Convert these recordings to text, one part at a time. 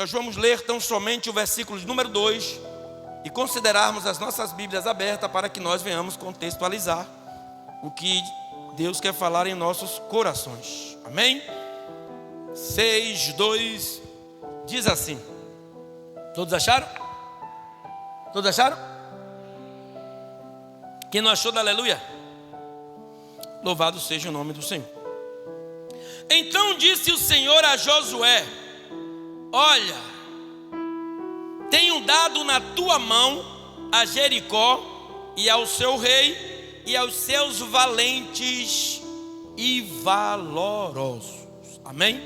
nós vamos ler tão somente o versículo de número 2 e considerarmos as nossas Bíblias abertas para que nós venhamos contextualizar o que Deus quer falar em nossos corações. Amém? 6:2 diz assim. Todos acharam? Todos acharam? Quem não achou, dá aleluia. Louvado seja o nome do Senhor. Então disse o Senhor a Josué: olha, tenho dado na tua mão a Jericó e ao seu rei e aos seus valentes e valorosos. Amém?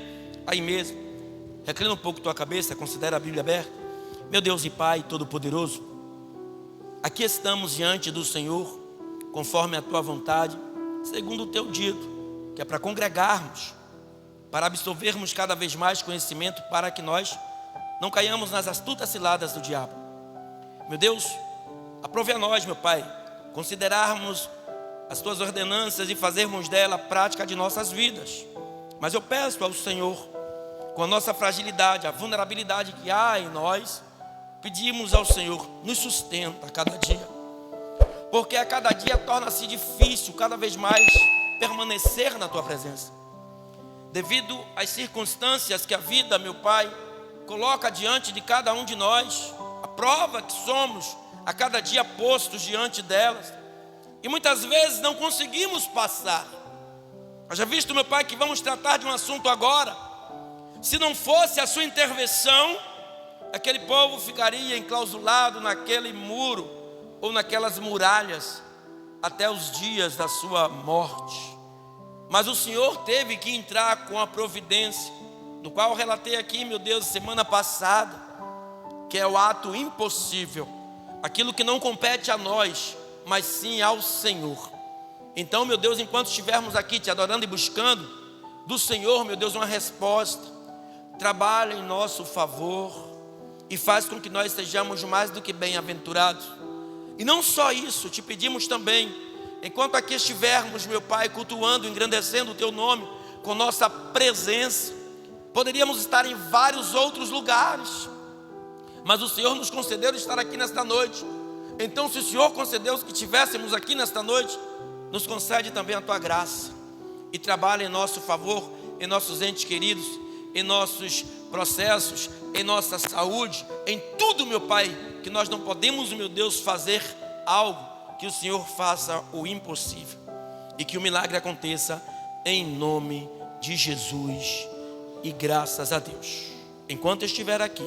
Aí mesmo, reclina um pouco tua cabeça, considera a Bíblia aberta. Meu Deus e Pai Todo-Poderoso, aqui estamos diante do Senhor, conforme a tua vontade, segundo o teu dito, que é para congregarmos, para absorvermos cada vez mais conhecimento, para que nós não caiamos nas astutas ciladas do diabo. Meu Deus, aprove a nós, meu Pai, considerarmos as tuas ordenanças e fazermos dela prática de nossas vidas. Mas eu peço ao Senhor, com a nossa fragilidade, a vulnerabilidade que há em nós, pedimos ao Senhor, nos sustenta a cada dia, porque a cada dia torna-se difícil cada vez mais permanecer na tua presença, devido às circunstâncias que a vida, meu Pai, coloca diante de cada um de nós, a prova que somos a cada dia postos diante delas, e muitas vezes não conseguimos passar. Mas já visto, meu Pai, que vamos tratar de um assunto agora. Se não fosse a sua intervenção, aquele povo ficaria enclausulado naquele muro ou naquelas muralhas até os dias da sua morte. Mas o Senhor teve que entrar com a providência, no qual eu relatei aqui, meu Deus, semana passada, que é o ato impossível, aquilo que não compete a nós, mas sim ao Senhor. Então, meu Deus, enquanto estivermos aqui te adorando e buscando do Senhor, meu Deus, uma resposta, trabalha em nosso favor e faz com que nós sejamos mais do que bem-aventurados. E não só isso, te pedimos também, enquanto aqui estivermos, meu Pai, cultuando, engrandecendo o teu nome com nossa presença, poderíamos estar em vários outros lugares, mas o Senhor nos concedeu de estar aqui nesta noite. Então, se o Senhor concedeu que estivéssemos aqui nesta noite, nos concede também a tua graça e trabalha em nosso favor, em nossos entes queridos, em nossos processos, em nossa saúde, em tudo, meu Pai, que nós não podemos, meu Deus, fazer algo, que o Senhor faça o impossível e que o milagre aconteça em nome de Jesus e graças a Deus. Enquanto eu estiver aqui,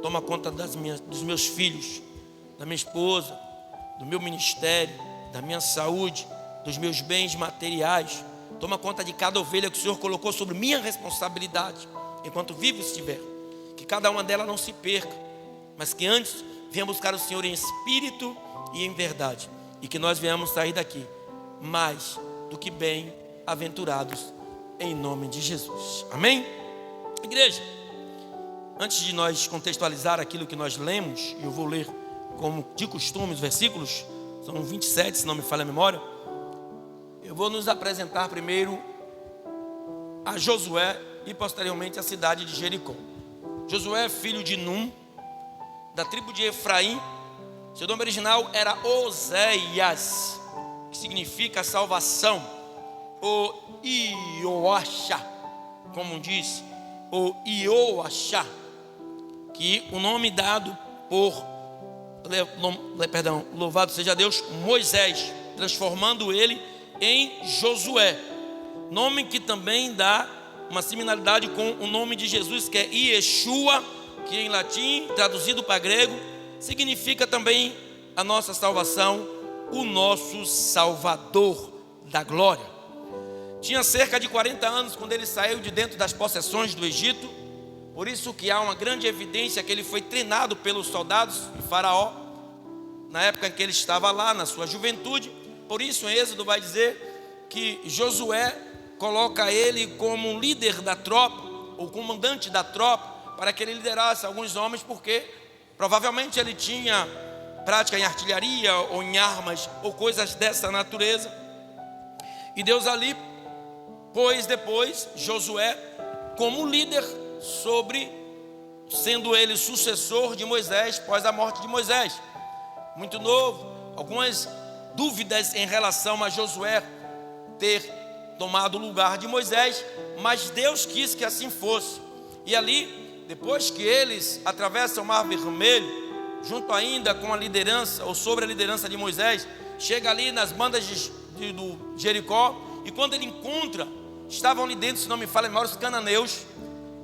toma conta dos meus filhos, da minha esposa, do meu ministério, da minha saúde, dos meus bens materiais. Toma conta de cada ovelha que o Senhor colocou sobre minha responsabilidade, enquanto vivo estiver. Que cada uma delas não se perca, mas que antes venha buscar o Senhor em espírito e em verdade, e que nós venhamos sair daqui mais do que bem-aventurados, em nome de Jesus. Amém? Igreja, antes de nós contextualizar aquilo que nós lemos, e eu vou ler como de costume os versículos, são 27, se não me falha a memória. Eu vou nos apresentar primeiro a Josué e posteriormente a cidade de Jericó. Josué, filho de Num, da tribo de Efraim. Seu nome original era Oséias, que significa salvação, o Ioachá, como diz, o Ioachá, que o nome dado por, louvado seja Deus, Moisés, transformando ele em Josué, nome que também dá uma similaridade com o nome de Jesus, que é Yeshua, que em latim, traduzido para grego, significa também a nossa salvação, o nosso Salvador da glória. Tinha cerca de 40 anos quando ele saiu de dentro das possessões do Egito, por isso que há uma grande evidência que ele foi treinado pelos soldados de Faraó, na época em que ele estava lá, na sua juventude. Por isso, em Êxodo vai dizer que Josué coloca ele como um líder da tropa, ou comandante da tropa, para que ele liderasse alguns homens, porque provavelmente ele tinha prática em artilharia, ou em armas, ou coisas dessa natureza. E Deus ali pôs depois Josué como líder sobre sendo ele sucessor de Moisés após a morte de Moisés. Muito novo, algumas dúvidas em relação a Josué ter tomado o lugar de Moisés, mas Deus quis que assim fosse. E ali, depois que eles atravessam o Mar Vermelho, junto ainda com a liderança, ou sobre a liderança de Moisés, chega ali nas bandas do Jericó, e quando ele encontra, estavam ali dentro, se não me falha a memória, os cananeus,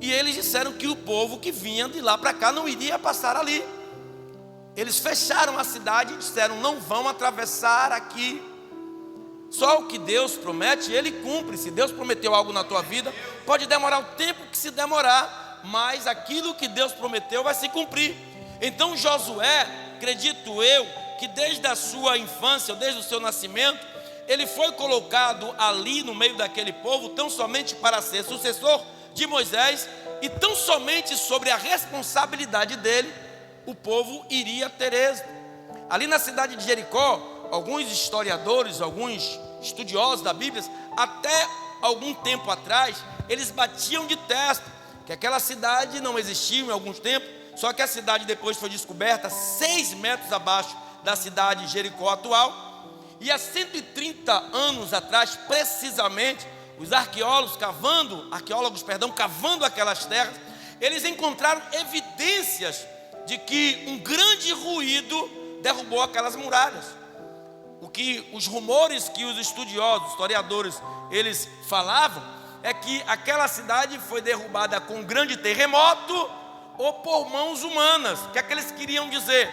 e eles disseram que o povo que vinha de lá para cá não iria passar ali. Eles fecharam a cidade e disseram: não vão atravessar aqui. Só o que Deus promete, Ele cumpre. Se Deus prometeu algo na tua vida, pode demorar o tempo que se demorar, mas aquilo que Deus prometeu vai se cumprir. Então Josué, acredito eu, que desde a sua infância, ou desde o seu nascimento, ele foi colocado ali no meio daquele povo, tão somente para ser sucessor de Moisés, e tão somente sobre a responsabilidade dele, o povo iria ter êxito. Ali na cidade de Jericó, alguns historiadores, alguns estudiosos da Bíblia, até algum tempo atrás, eles batiam de testa que aquela cidade não existia em alguns tempos, só que a cidade depois foi descoberta 6 metros abaixo da cidade de Jericó atual. E há 130 anos atrás, precisamente, os arqueólogos cavando aquelas terras, eles encontraram evidências de que um grande ruído derrubou aquelas muralhas. O que os rumores que os estudiosos, historiadores, eles falavam é que aquela cidade foi derrubada com um grande terremoto ou por mãos humanas. O que é que eles queriam dizer?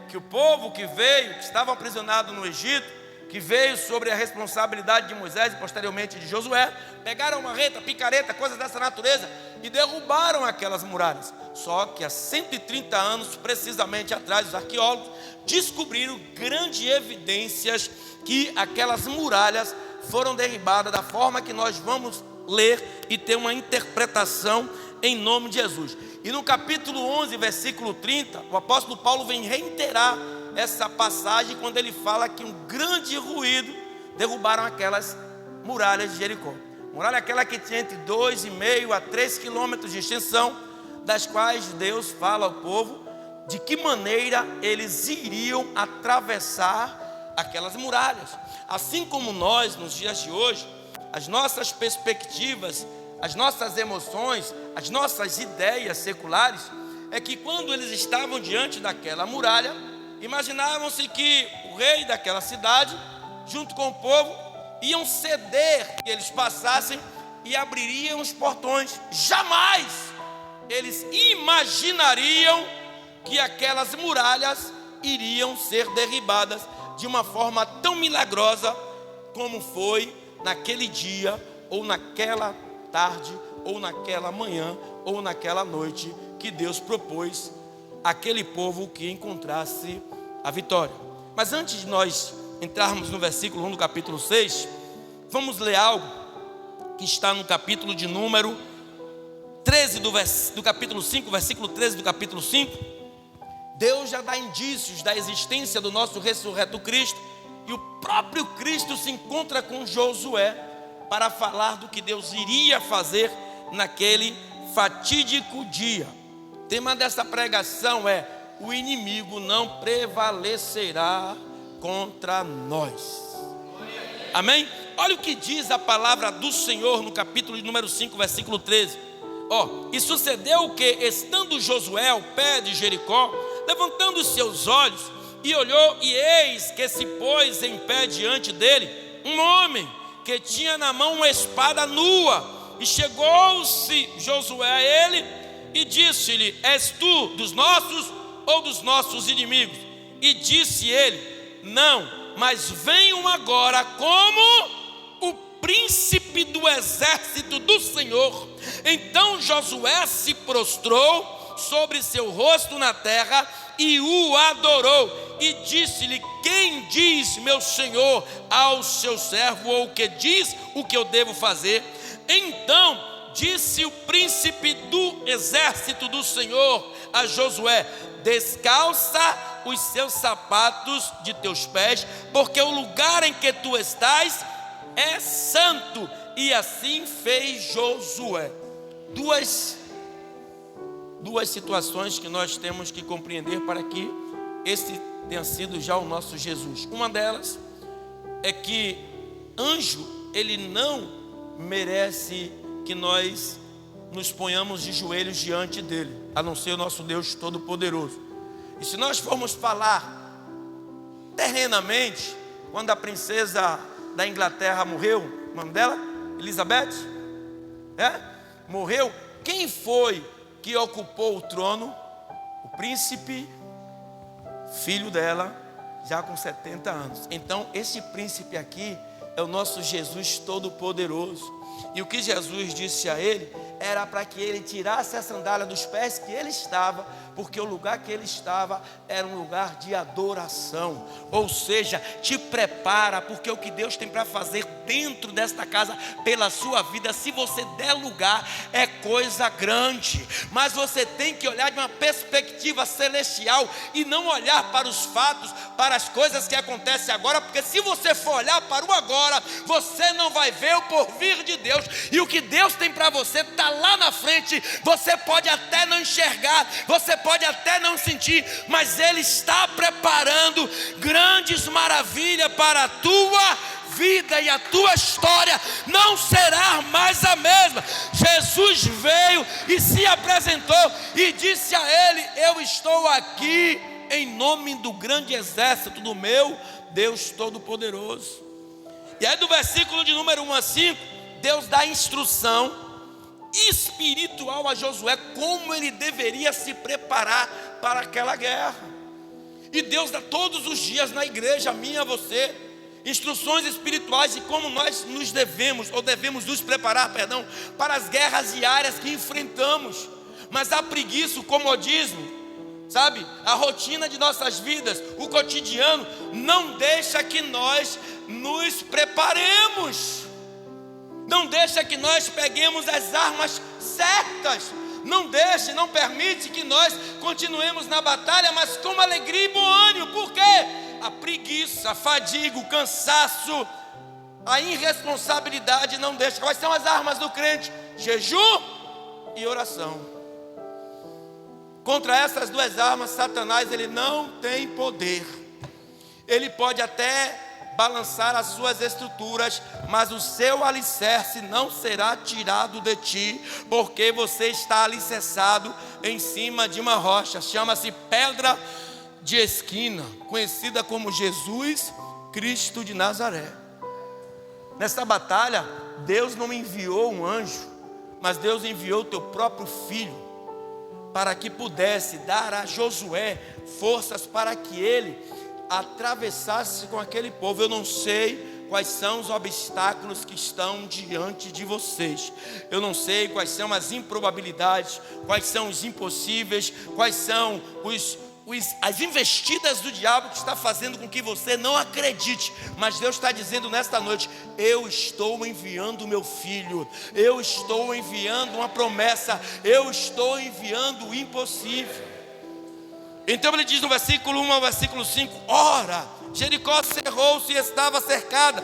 Que o povo que veio, que estava aprisionado no Egito, que veio sobre a responsabilidade de Moisés e posteriormente de Josué, pegaram marreta, picareta, coisas dessa natureza e derrubaram aquelas muralhas. Só que há 130 anos, precisamente atrás, os arqueólogos descobriram grandes evidências que aquelas muralhas foram derribadas da forma que nós vamos ler e ter uma interpretação em nome de Jesus. E no capítulo 11, versículo 30, o apóstolo Paulo vem reiterar essa passagem quando ele fala que um grande ruído derrubaram aquelas muralhas de Jericó. Muralha aquela que tinha entre 2,5 a 3 quilômetros de extensão, das quais Deus fala ao povo de que maneira eles iriam atravessar aquelas muralhas. Assim como nós, nos dias de hoje, as nossas perspectivas, as nossas emoções, as nossas ideias seculares, é que quando eles estavam diante daquela muralha, imaginavam-se que o rei daquela cidade, junto com o povo, iam ceder que eles passassem e abririam os portões. Jamais eles imaginariam que aquelas muralhas iriam ser derribadas de uma forma tão milagrosa como foi naquele dia, ou naquela tarde, ou naquela manhã, ou naquela noite que Deus propôs àquele povo que encontrasse a vitória. Mas antes de nós entrarmos no versículo 1 do capítulo 6, vamos ler algo que está no capítulo de número 13 do capítulo 5, versículo 13 do capítulo 5. Deus já dá indícios da existência do nosso ressurreto Cristo, e o próprio Cristo se encontra com Josué para falar do que Deus iria fazer naquele fatídico dia. O tema dessa pregação é: o inimigo não prevalecerá contra nós. Amém? Olha o que diz a palavra do Senhor no capítulo número 5, versículo 13. E sucedeu que, estando Josué ao pé de Jericó, levantando os seus olhos, e olhou, e eis que se pôs em pé diante dele um homem que tinha na mão uma espada nua. E chegou-se Josué a ele e disse-lhe: és tu dos nossos ou dos nossos inimigos? E disse ele: não, mas venham agora como o príncipe do exército do Senhor. Então Josué se prostrou sobre seu rosto na terra e o adorou. E disse-lhe: quem diz meu senhor ao seu servo, ou que diz o que eu devo fazer? Então disse o príncipe do exército do Senhor a Josué: descalça os seus sapatos de teus pés, porque o lugar em que tu estás é santo. E assim fez Josué. duas situações que nós temos que compreender para que esse tenha sido já o nosso Jesus. Uma delas é que anjo, ele não merece que nós nos ponhamos de joelhos diante dele, a não ser o nosso Deus Todo-Poderoso. E se nós formos falar terrenamente, quando a princesa da Inglaterra morreu, o nome dela? Elizabeth? Morreu. Quem foi que ocupou o trono? O príncipe, filho dela, já com 70 anos. Então esse príncipe aqui é o nosso Jesus Todo-Poderoso. E o que Jesus disse a ele era para que ele tirasse a sandália dos pés que ele estava, porque o lugar que ele estava era um lugar de adoração. Ou seja, te prepara, porque o que Deus tem para fazer dentro desta casa, pela sua vida, se você der lugar, é coisa grande. Mas você tem que olhar de uma perspectiva celestial e não olhar para os fatos, para as coisas que acontecem agora, porque se você for olhar para o agora, você não vai ver o porvir de Deus. E o que Deus tem para você está lá na frente. Você pode até não enxergar, você pode até não sentir, mas Ele está preparando grandes maravilhas para a tua vida, e a tua história não será mais a mesma. Jesus veio e se apresentou e disse a ele: eu estou aqui em nome do grande exército do meu Deus Todo-Poderoso. E aí do versículo de número 1 a 5, Deus dá instrução espiritual a Josué, como ele deveria se preparar para aquela guerra. E Deus dá todos os dias na igreja, a mim e a você, instruções espirituais de como nós devemos nos preparar, para as guerras diárias que enfrentamos. Mas a preguiça, o comodismo, sabe, a rotina de nossas vidas, o cotidiano, não deixa que nós nos preparemos. Não deixa que nós peguemos as armas certas. Não permite que nós continuemos na batalha, mas com alegria e bom ânimo. Por quê? A preguiça, a fadiga, o cansaço, a irresponsabilidade não deixa. Quais são as armas do crente? Jejum e oração. Contra essas duas armas, Satanás, ele não tem poder. Ele pode até balançar as suas estruturas, mas o seu alicerce não será tirado de ti, porque você está alicerçado em cima de uma rocha. Chama-se pedra de esquina, conhecida como Jesus Cristo de Nazaré. Nessa batalha, Deus não enviou um anjo, mas Deus enviou o teu próprio filho, para que pudesse dar a Josué forças para que ele atravessasse com aquele povo. Eu não sei quais são os obstáculos que estão diante de vocês. Eu não sei quais são as improbabilidades, quais são os impossíveis, quais são as investidas do diabo que está fazendo com que você não acredite. Mas Deus está dizendo nesta noite: eu estou enviando o meu filho, eu estou enviando uma promessa, eu estou enviando o impossível. Então ele diz no versículo 1 ao versículo 5: ora, Jericó cerrou-se e estava cercada,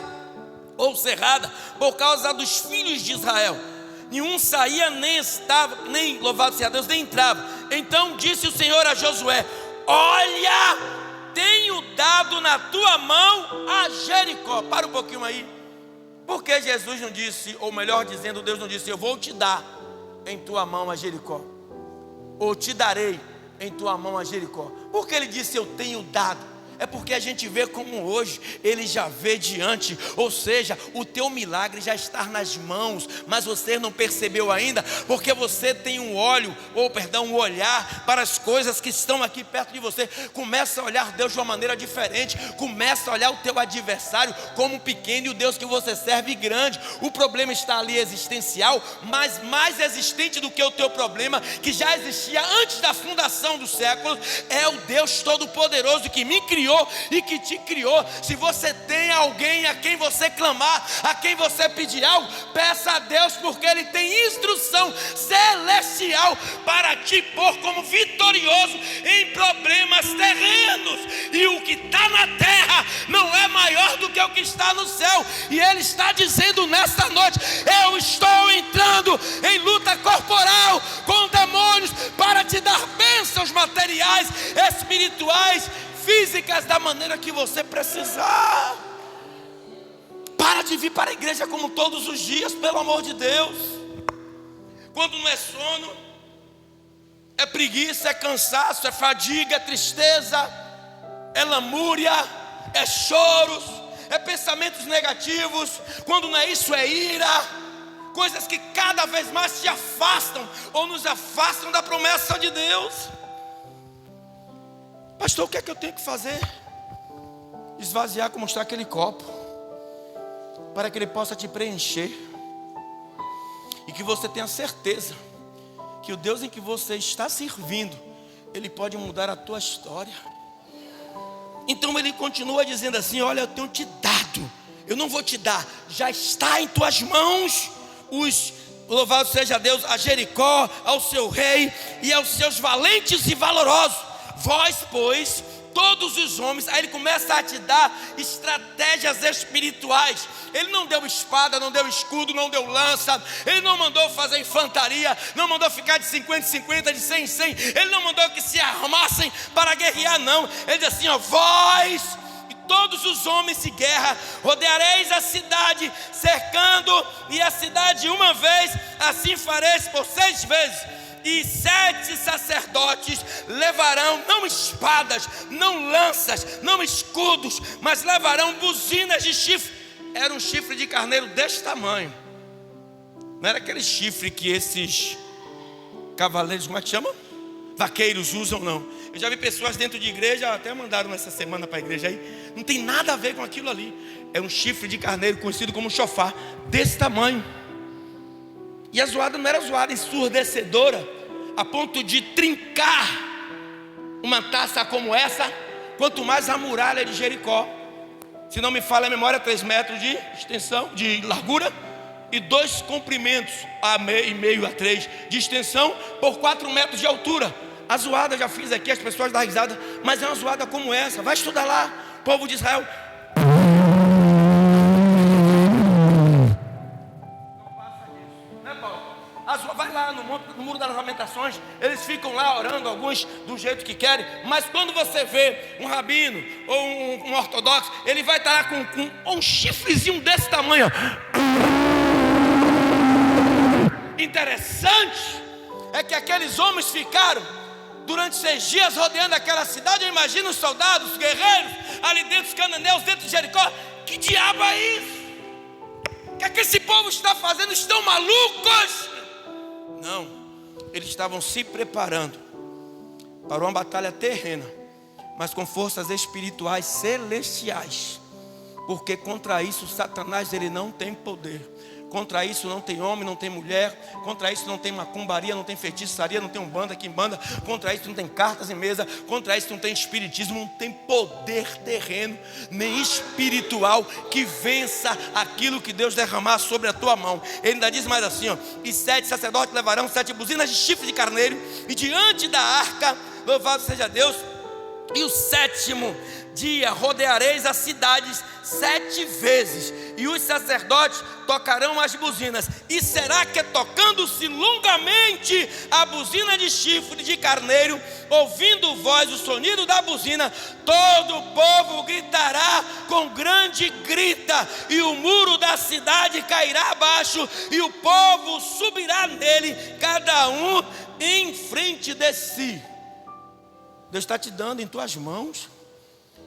ou cerrada, por causa dos filhos de Israel. Nenhum saía, nem estava, nem, louvado seja Deus, nem entrava. Então disse o Senhor a Josué: olha, tenho dado na tua mão a Jericó. Para um pouquinho aí. Por que Jesus não disse, ou melhor dizendo, Deus não disse: eu vou te dar em tua mão a Jericó, ou te darei em tua mão a Jericó? Porque ele disse: eu tenho dado. É porque a gente vê como hoje ele já vê diante, ou seja, o teu milagre já está nas mãos, mas você não percebeu ainda, porque você tem um olhar para as coisas que estão aqui perto de você. Começa a olhar Deus de uma maneira diferente, começa a olhar o teu adversário como pequeno e o Deus que você serve grande. O problema está ali existencial, mas mais existente do que o teu problema, que já existia antes da fundação dos séculos, é o Deus Todo-Poderoso que me criou e que te criou. Se você tem alguém a quem você clamar, a quem você pedir algo, peça a Deus, porque Ele tem instrução celestial para te pôr como vitorioso em problemas terrenos. E o que está na terra não é maior do que o que está no céu. E Ele está dizendo nesta noite: eu estou entrando em luta corporal com demônios para te espirituais, físicas, da maneira que você precisar. Para de vir para a igreja como todos os dias, pelo amor de Deus. Quando não é sono, é preguiça, é cansaço, é fadiga, é tristeza, é lamúria, é choros, é pensamentos negativos. Quando não é isso, é ira. Coisas que cada vez mais te afastam ou nos afastam da promessa de Deus. Pastor, o que é que eu tenho que fazer? Esvaziar, como está aquele copo, para que ele possa te preencher, e que você tenha certeza que o Deus em que você está servindo, Ele pode mudar a tua história. Então ele continua dizendo assim: olha, eu tenho te dado, eu não vou te dar, já está em tuas mãos louvado seja Deus, a Jericó, ao seu rei e aos seus valentes e valorosos. Vós, pois, todos os homens. Aí ele começa a te dar estratégias espirituais. Ele não deu espada, não deu escudo, não deu lança. Ele não mandou fazer infantaria, não mandou ficar de 50 em 50, de 100 em 100. Ele não mandou que se armassem para guerrear, não. Ele diz assim: ó, vós e todos os homens de guerra rodeareis a cidade, cercando e a cidade uma vez, assim fareis por 6 vezes. E 7 sacerdotes levarão não espadas, não lanças, não escudos, mas levarão buzinas de chifre. Era um chifre de carneiro deste tamanho. Não era aquele chifre que esses cavaleiros, como é que chama? Vaqueiros usam, não. Eu já vi pessoas dentro de igreja, até mandaram essa semana para a igreja aí. Não tem nada a ver com aquilo ali. É um chifre de carneiro conhecido como chofar, desse tamanho. E a zoada não era zoada ensurdecedora, a ponto de trincar uma taça como essa, quanto mais a muralha de Jericó. Se não me falha a memória, 3 metros de extensão, de largura, e 2 comprimentos, e meio a 3 de extensão, por 4 metros de altura. A zoada, já fiz aqui, as pessoas dão risada, mas é uma zoada como essa. Vai estudar lá, povo de Israel. Vai lá no Muro das Lamentações, eles ficam lá orando, alguns do jeito que querem. Mas quando você vê um rabino ou um ortodoxo, ele vai estar lá com um chifrezinho desse tamanho. Interessante é que aqueles homens ficaram durante 6 dias rodeando aquela cidade. Eu imagino os soldados, os guerreiros ali dentro, os cananeus dentro de Jericó. Que diabo é isso? O que é que esse povo está fazendo? Estão malucos? Não, eles estavam se preparando para uma batalha terrena, mas com forças espirituais celestiais, porque contra isso Satanás ele não tem poder. Contra isso não tem homem, não tem mulher. Contra isso não tem macumbaria, não tem feitiçaria, não tem umbanda, quimbanda. Contra isso não tem cartas em mesa. Contra isso não tem espiritismo, não tem poder terreno nem espiritual que vença aquilo que Deus derramar sobre a tua mão. Ele ainda diz mais assim, ó: e 7 sacerdotes levarão 7 buzinas de chifre de carneiro, e diante da arca, louvado seja Deus, e o 7º dia rodeareis as cidades 7 vezes, e os sacerdotes tocarão as buzinas. E será que tocando-se longamente a buzina de chifre de carneiro, ouvindo vós o sonido da buzina, todo o povo gritará com grande grita, e o muro da cidade cairá abaixo, e o povo subirá nele, cada um em frente de si. Deus está te dando em tuas mãos.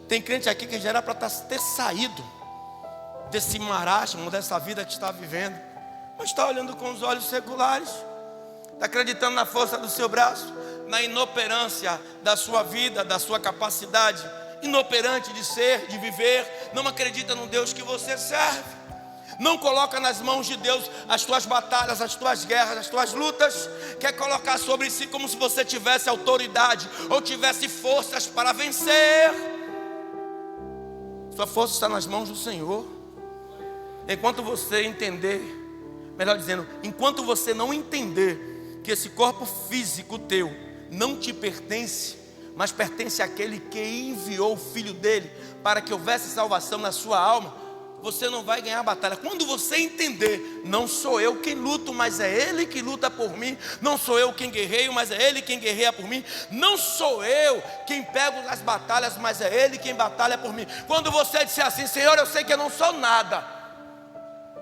Tem crente aqui que já era para ter saído desse marasmo, dessa vida que está vivendo, mas está olhando com os olhos seculares, está acreditando na força do seu braço, na inoperância da sua vida, da sua capacidade, inoperante de ser, de viver. Não acredita no Deus que você serve. Não coloca nas mãos de Deus as tuas batalhas, as tuas guerras, as tuas lutas. Quer colocar sobre si como se você tivesse autoridade ou tivesse forças para vencer. Sua força está nas mãos do Senhor. Enquanto você entender, melhor dizendo, enquanto você não entender que esse corpo físico teu não te pertence, mas pertence àquele que enviou o Filho dele para que houvesse salvação na sua alma, você não vai ganhar a batalha. Quando você entender, não sou eu quem luto, mas é Ele que luta por mim. Não sou eu quem guerreio, mas é Ele quem guerreia por mim. Não sou eu quem pego as batalhas, mas é Ele quem batalha por mim. Quando você disser assim: Senhor, eu sei que eu não sou nada,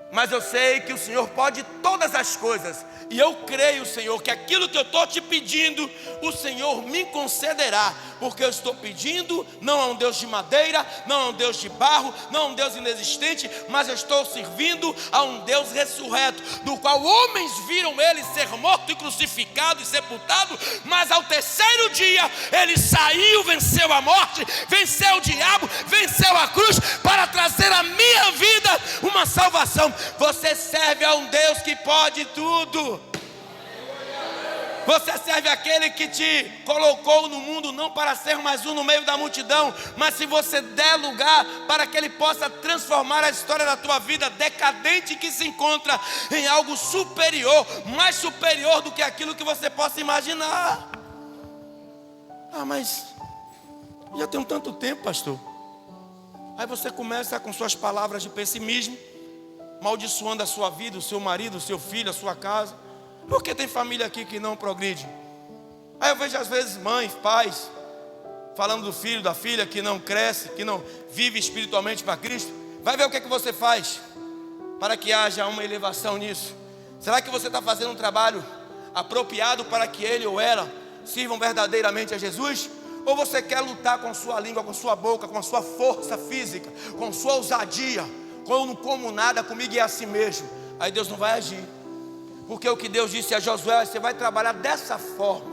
mas eu sei que o Senhor pode todas as coisas. E eu creio, Senhor, que aquilo que eu estou te pedindo, o Senhor me concederá. Porque eu estou pedindo não a um Deus de madeira, não a um Deus de barro, não a um Deus inexistente, mas eu estou servindo a um Deus ressurreto, do qual homens viram Ele ser morto e crucificado e sepultado, mas ao terceiro dia Ele saiu, venceu a morte, venceu o diabo, venceu a cruz, para trazer à minha vida uma salvação. Você serve a um Deus que pode tudo. Você serve aquele que te colocou no mundo não para ser mais um no meio da multidão, mas se você der lugar para que Ele possa transformar a história da tua vida decadente, que se encontra em algo superior, mais superior do que aquilo que você possa imaginar. Mas já tem tanto tempo, pastor. Aí você começa com suas palavras de pessimismo, maldiçoando a sua vida, o seu marido, o seu filho, a sua casa. Porque tem família aqui que não progride. Aí eu vejo às vezes mães, pais, falando do filho, da filha que não cresce, que não vive espiritualmente para Cristo. Vai ver o que é que você faz para que haja uma elevação nisso. Será que você está fazendo um trabalho apropriado para que ele ou ela sirvam verdadeiramente a Jesus? Ou você quer lutar com sua língua, com sua boca, com a sua força física, com sua ousadia, com eu não como nada, comigo é assim mesmo? Aí Deus não vai agir. Porque o que Deus disse a Josué: você vai trabalhar dessa forma.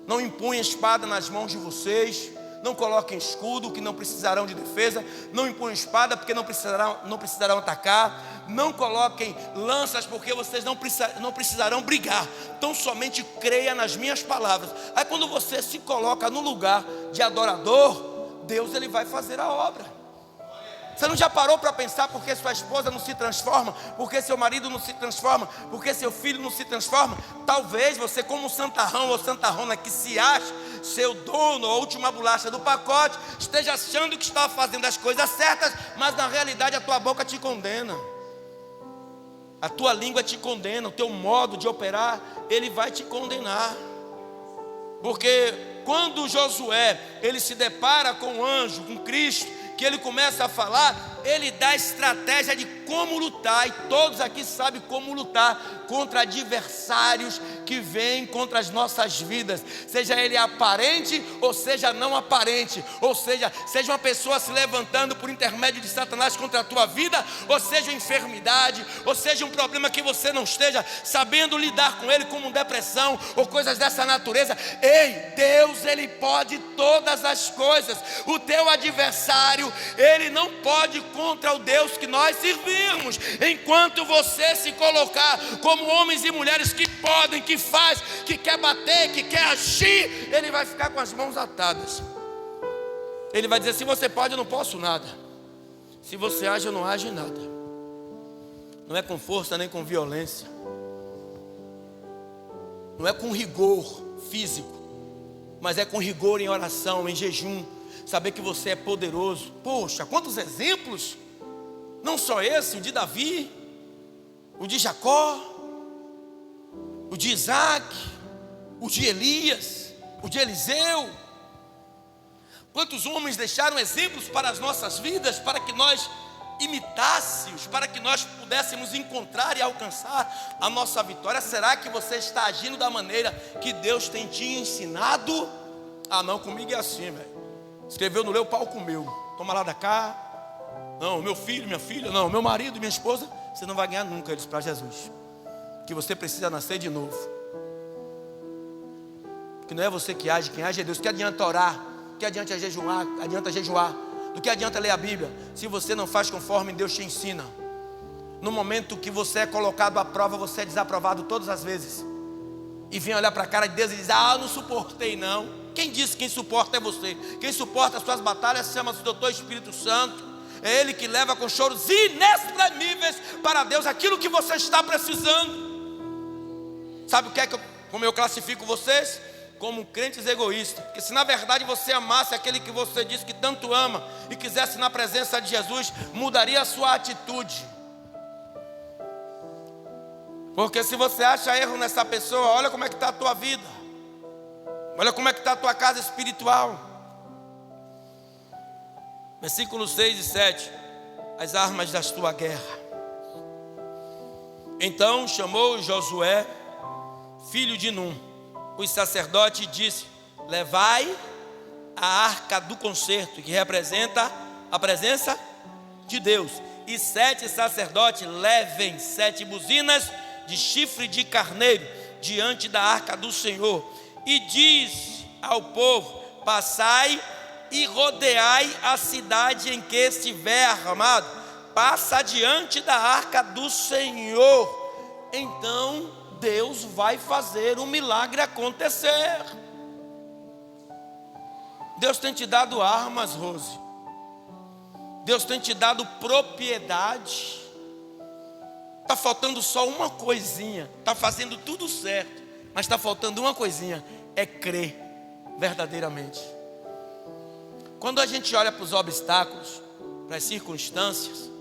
Não impunha espada nas mãos de vocês. Não coloquem escudo, que não precisarão de defesa. Não impunham espada, porque não precisarão atacar. Não coloquem lanças, porque vocês não precisarão brigar. Então somente creia nas minhas palavras. Aí quando você se coloca no lugar de adorador, Deus Ele vai fazer a obra. Você não já parou para pensar por que sua esposa não se transforma? Por que seu marido não se transforma? Por que seu filho não se transforma? Talvez você, como santarrão ou santarrona que se acha seu dono, a última bolacha do pacote, esteja achando que está fazendo as coisas certas, mas na realidade a tua boca te condena. A tua língua te condena, o teu modo de operar, ele vai te condenar. Porque quando Josué, ele se depara com o anjo, com Cristo, que ele começa a falar, ele dá a estratégia de como lutar, e todos aqui sabem como lutar contra adversários que vêm contra as nossas vidas, seja ele aparente ou seja não aparente, ou seja uma pessoa se levantando por intermédio de Satanás contra a tua vida, ou seja enfermidade, ou seja um problema que você não esteja sabendo lidar com ele, como depressão ou coisas dessa natureza. Ei, Deus, Ele pode todas as coisas. O teu adversário, ele não pode contra o Deus que nós servimos. Enquanto você se colocar como homens e mulheres que podem, que faz, que quer bater, que quer agir, ele vai ficar com as mãos atadas. Ele vai dizer: se você pode, eu não posso nada. Se você age, eu não age em nada. Não é com força nem com violência. Não é com rigor físico, mas é com rigor em oração, em jejum. Saber que você é poderoso. Poxa, quantos exemplos! Não só esse, o de Davi, o de Jacó, o de Isaac, o de Elias, o de Eliseu. Quantos homens deixaram exemplos para as nossas vidas, para que nós imitássemos, para que nós pudéssemos encontrar e alcançar a nossa vitória. Será que você está agindo da maneira que Deus tem te ensinado? Não, comigo é assim, velho. Escreveu, não leu, o pau comeu. Toma lá da cá. Não, meu filho, minha filha, não, meu marido, minha esposa. Você não vai ganhar nunca eles para Jesus. Que você precisa nascer de novo. Que não é você que age, quem age é Deus. Que adianta orar? Que adianta jejuar? Do que adianta ler a Bíblia se você não faz conforme Deus te ensina? No momento que você é colocado à prova, você é desaprovado todas as vezes. E vem olhar para a cara de Deus e diz: não suportei não. Quem disse que quem suporta é você? Quem suporta as suas batalhas chama-se Doutor Espírito Santo. É Ele que leva com choros inexprimíveis para Deus aquilo que você está precisando. Sabe o que é como eu classifico vocês? como crentes egoístas. Porque se na verdade você amasse aquele que você diz que tanto ama e quisesse na presença de Jesus, mudaria a sua atitude. Porque se você acha erro nessa pessoa, olha como é que está a tua vida. Olha como é que está a tua casa espiritual. Versículos 6 e 7. As armas da tua guerra. Então chamou Josué, filho de Num, os sacerdotes, e disse: levai a arca do concerto, que representa a presença de Deus, e 7 sacerdotes levem 7 buzinas de chifre de carneiro diante da arca do Senhor, e diz ao povo: passai e rodeai a cidade em que estiver armado, passa diante da arca do Senhor. Então Deus vai fazer um milagre acontecer. Deus tem te dado armas, Rose. Deus tem te dado propriedade. Está faltando só uma coisinha. Está fazendo tudo certo, mas está faltando uma coisinha: é crer verdadeiramente. Quando a gente olha para os obstáculos, para as circunstâncias,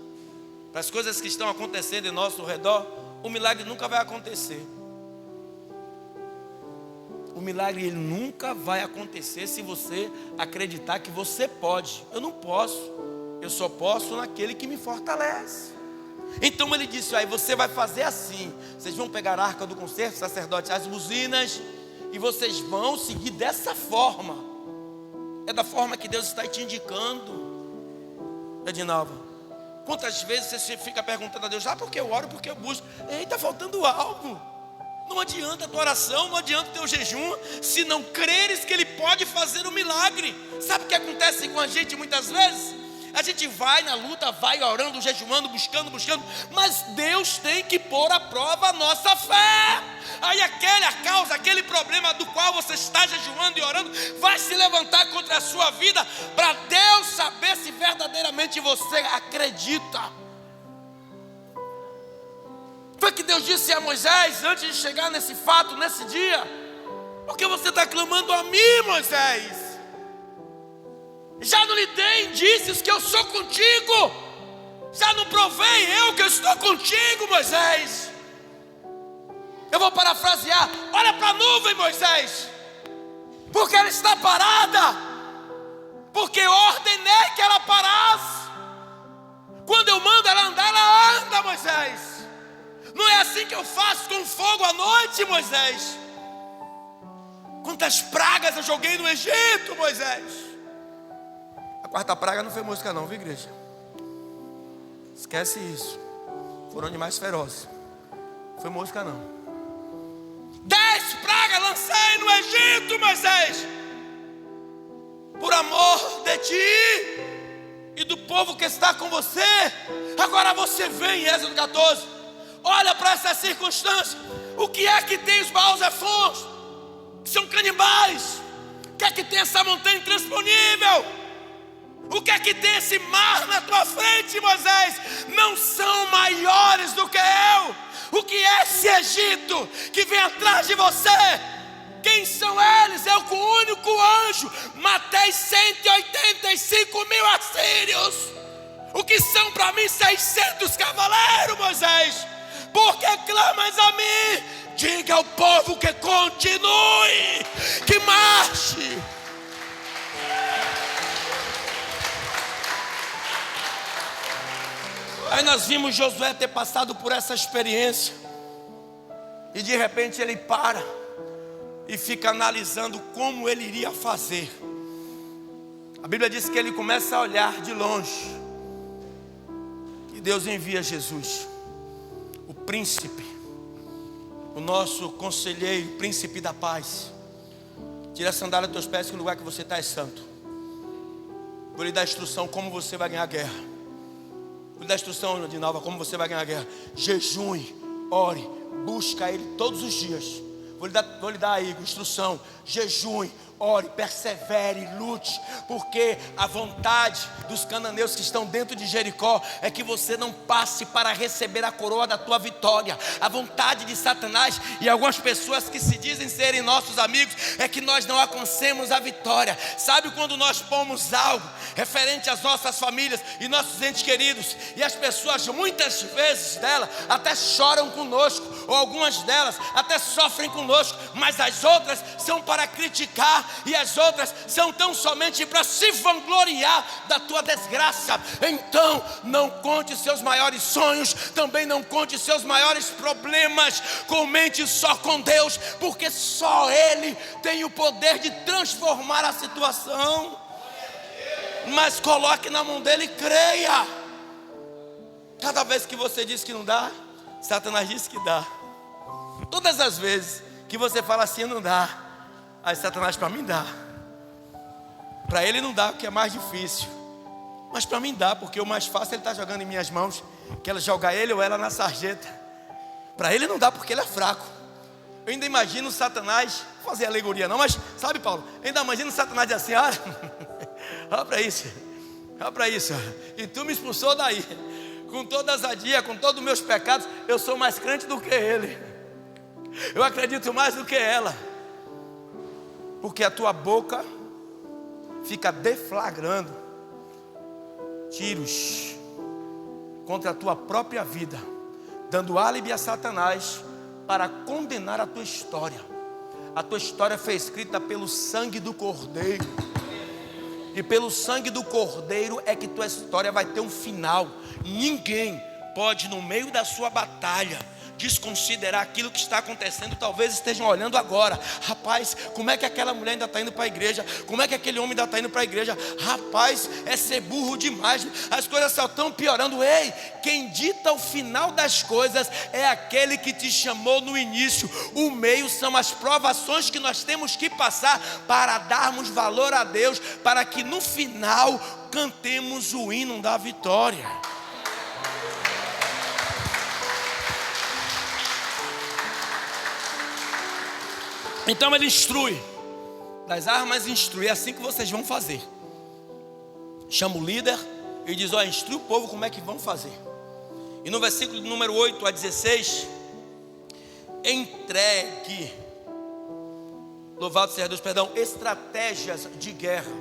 para as coisas que estão acontecendo em nosso redor, o milagre nunca vai acontecer. O milagre ele nunca vai acontecer se você acreditar que você pode. Eu não posso, eu só posso naquele que me fortalece. Então ele disse: aí você vai fazer assim, vocês vão pegar a arca do concerto, sacerdote, as buzinas, e vocês vão seguir dessa forma. É da forma que Deus está te indicando. Edinalva, quantas vezes você fica perguntando a Deus: porque eu oro, porque eu busco? Ei, está faltando algo. Não adianta a tua oração, não adianta o teu jejum, se não creres que Ele pode fazer um milagre. Sabe o que acontece com a gente muitas vezes? A gente vai na luta, vai orando, jejuando, buscando, mas Deus tem que pôr à prova a nossa fé. Aí aquela causa, aquele problema do qual você está jejuando e orando, vai se levantar contra a sua vida, para Deus saber se verdadeiramente você acredita. Foi que Deus disse a Moisés, antes de chegar nesse fato, nesse dia: porque você está clamando a mim, Moisés? Já não lhe dei indícios que eu sou contigo? Já não provei eu que eu estou contigo, Moisés? Eu vou parafrasear: olha para a nuvem, Moisés, porque ela está parada, porque eu ordenei que ela parasse. Quando eu mando ela andar, ela anda, Moisés. Não é assim que eu faço com fogo à noite, Moisés? Quantas pragas eu joguei no Egito, Moisés? A quarta praga não foi mosca não, viu, igreja? Esquece isso. Foram animais ferozes. Foi mosca não. 10 pragas lancei no Egito, Moisés, por amor de ti e do povo que está com você. Agora você vem, Êxodo 14, olha para essa circunstância. O que é que tem os Baal-Zefons? Que são canibais. O que é que tem essa montanha intransponível? O que é que tem esse mar na tua frente, Moisés? Não são maiores do que eu. O que é esse Egito que vem atrás de você? Quem são eles? Eu com o único anjo matei 185 mil assírios. O que são para mim 600 cavaleiros, Moisés? Porque clamas a mim? Diga ao povo que continue, que marche. Aí nós vimos Josué ter passado por essa experiência, e de repente ele para e fica analisando como ele iria fazer. A Bíblia diz que ele começa a olhar de longe, e Deus envia Jesus, o príncipe, o nosso conselheiro, príncipe da paz. Tira a sandália dos teus pés, que o lugar que você está é santo. Vou lhe dar instrução como você vai ganhar a guerra. Vou lhe dar instrução de nova como você vai ganhar a guerra. Jejue, ore, busca Ele todos os dias. Vou lhe dar aí instrução. Jejue, ore, persevere, lute, porque a vontade dos cananeus que estão dentro de Jericó é que você não passe para receber a coroa da tua vitória. A vontade de Satanás e algumas pessoas que se dizem serem nossos amigos é que nós não alcancemos a vitória. Sabe quando nós pomos algo referente às nossas famílias e nossos entes queridos, e as pessoas muitas vezes dela até choram conosco, ou algumas delas até sofrem conosco, mas as outras são para criticar, e as outras são tão somente para se vangloriar da tua desgraça. Então não conte seus maiores sonhos, também não conte seus maiores problemas, comente só com Deus, porque só Ele tem o poder de transformar a situação. Mas coloque na mão dele e creia. Cada vez que você diz que não dá, Satanás diz que dá. Todas as vezes que você fala assim, não dá, aí Satanás, para mim dá. Para ele não dá, porque é mais difícil, mas para mim dá, porque o mais fácil ele está jogando em minhas mãos, que ela joga ele ou ela na sarjeta. Para ele não dá, porque ele é fraco. Eu ainda imagino Satanás, vou fazer alegoria não, mas sabe, Paulo, eu ainda imagino Satanás assim, olha para isso, e tu me expulsou daí, com toda a ousadia, com todos os meus pecados, eu sou mais crente do que ele, eu acredito mais do que ela, porque a tua boca fica deflagrando tiros contra a tua própria vida, dando álibi a Satanás para condenar a tua história. A tua história foi escrita pelo sangue do Cordeiro, e pelo sangue do Cordeiro é que tua história vai ter um final. Ninguém pode, no meio da sua batalha, desconsiderar aquilo que está acontecendo. Talvez estejam olhando agora, rapaz, como é que aquela mulher ainda está indo para a igreja? Como é que aquele homem ainda está indo para a igreja? Rapaz, é ser burro demais, as coisas só estão piorando. Ei, quem dita o final das coisas é aquele que te chamou no início. O meio são as provações que nós temos que passar para darmos valor a Deus, para que no final cantemos o hino da vitória. Então ele instrui, das armas instrui, é assim que vocês vão fazer. Chama o líder e diz, instrui o povo como é que vão fazer. E no versículo número 8 a 16, entregue, louvado seja Deus, estratégias de guerra.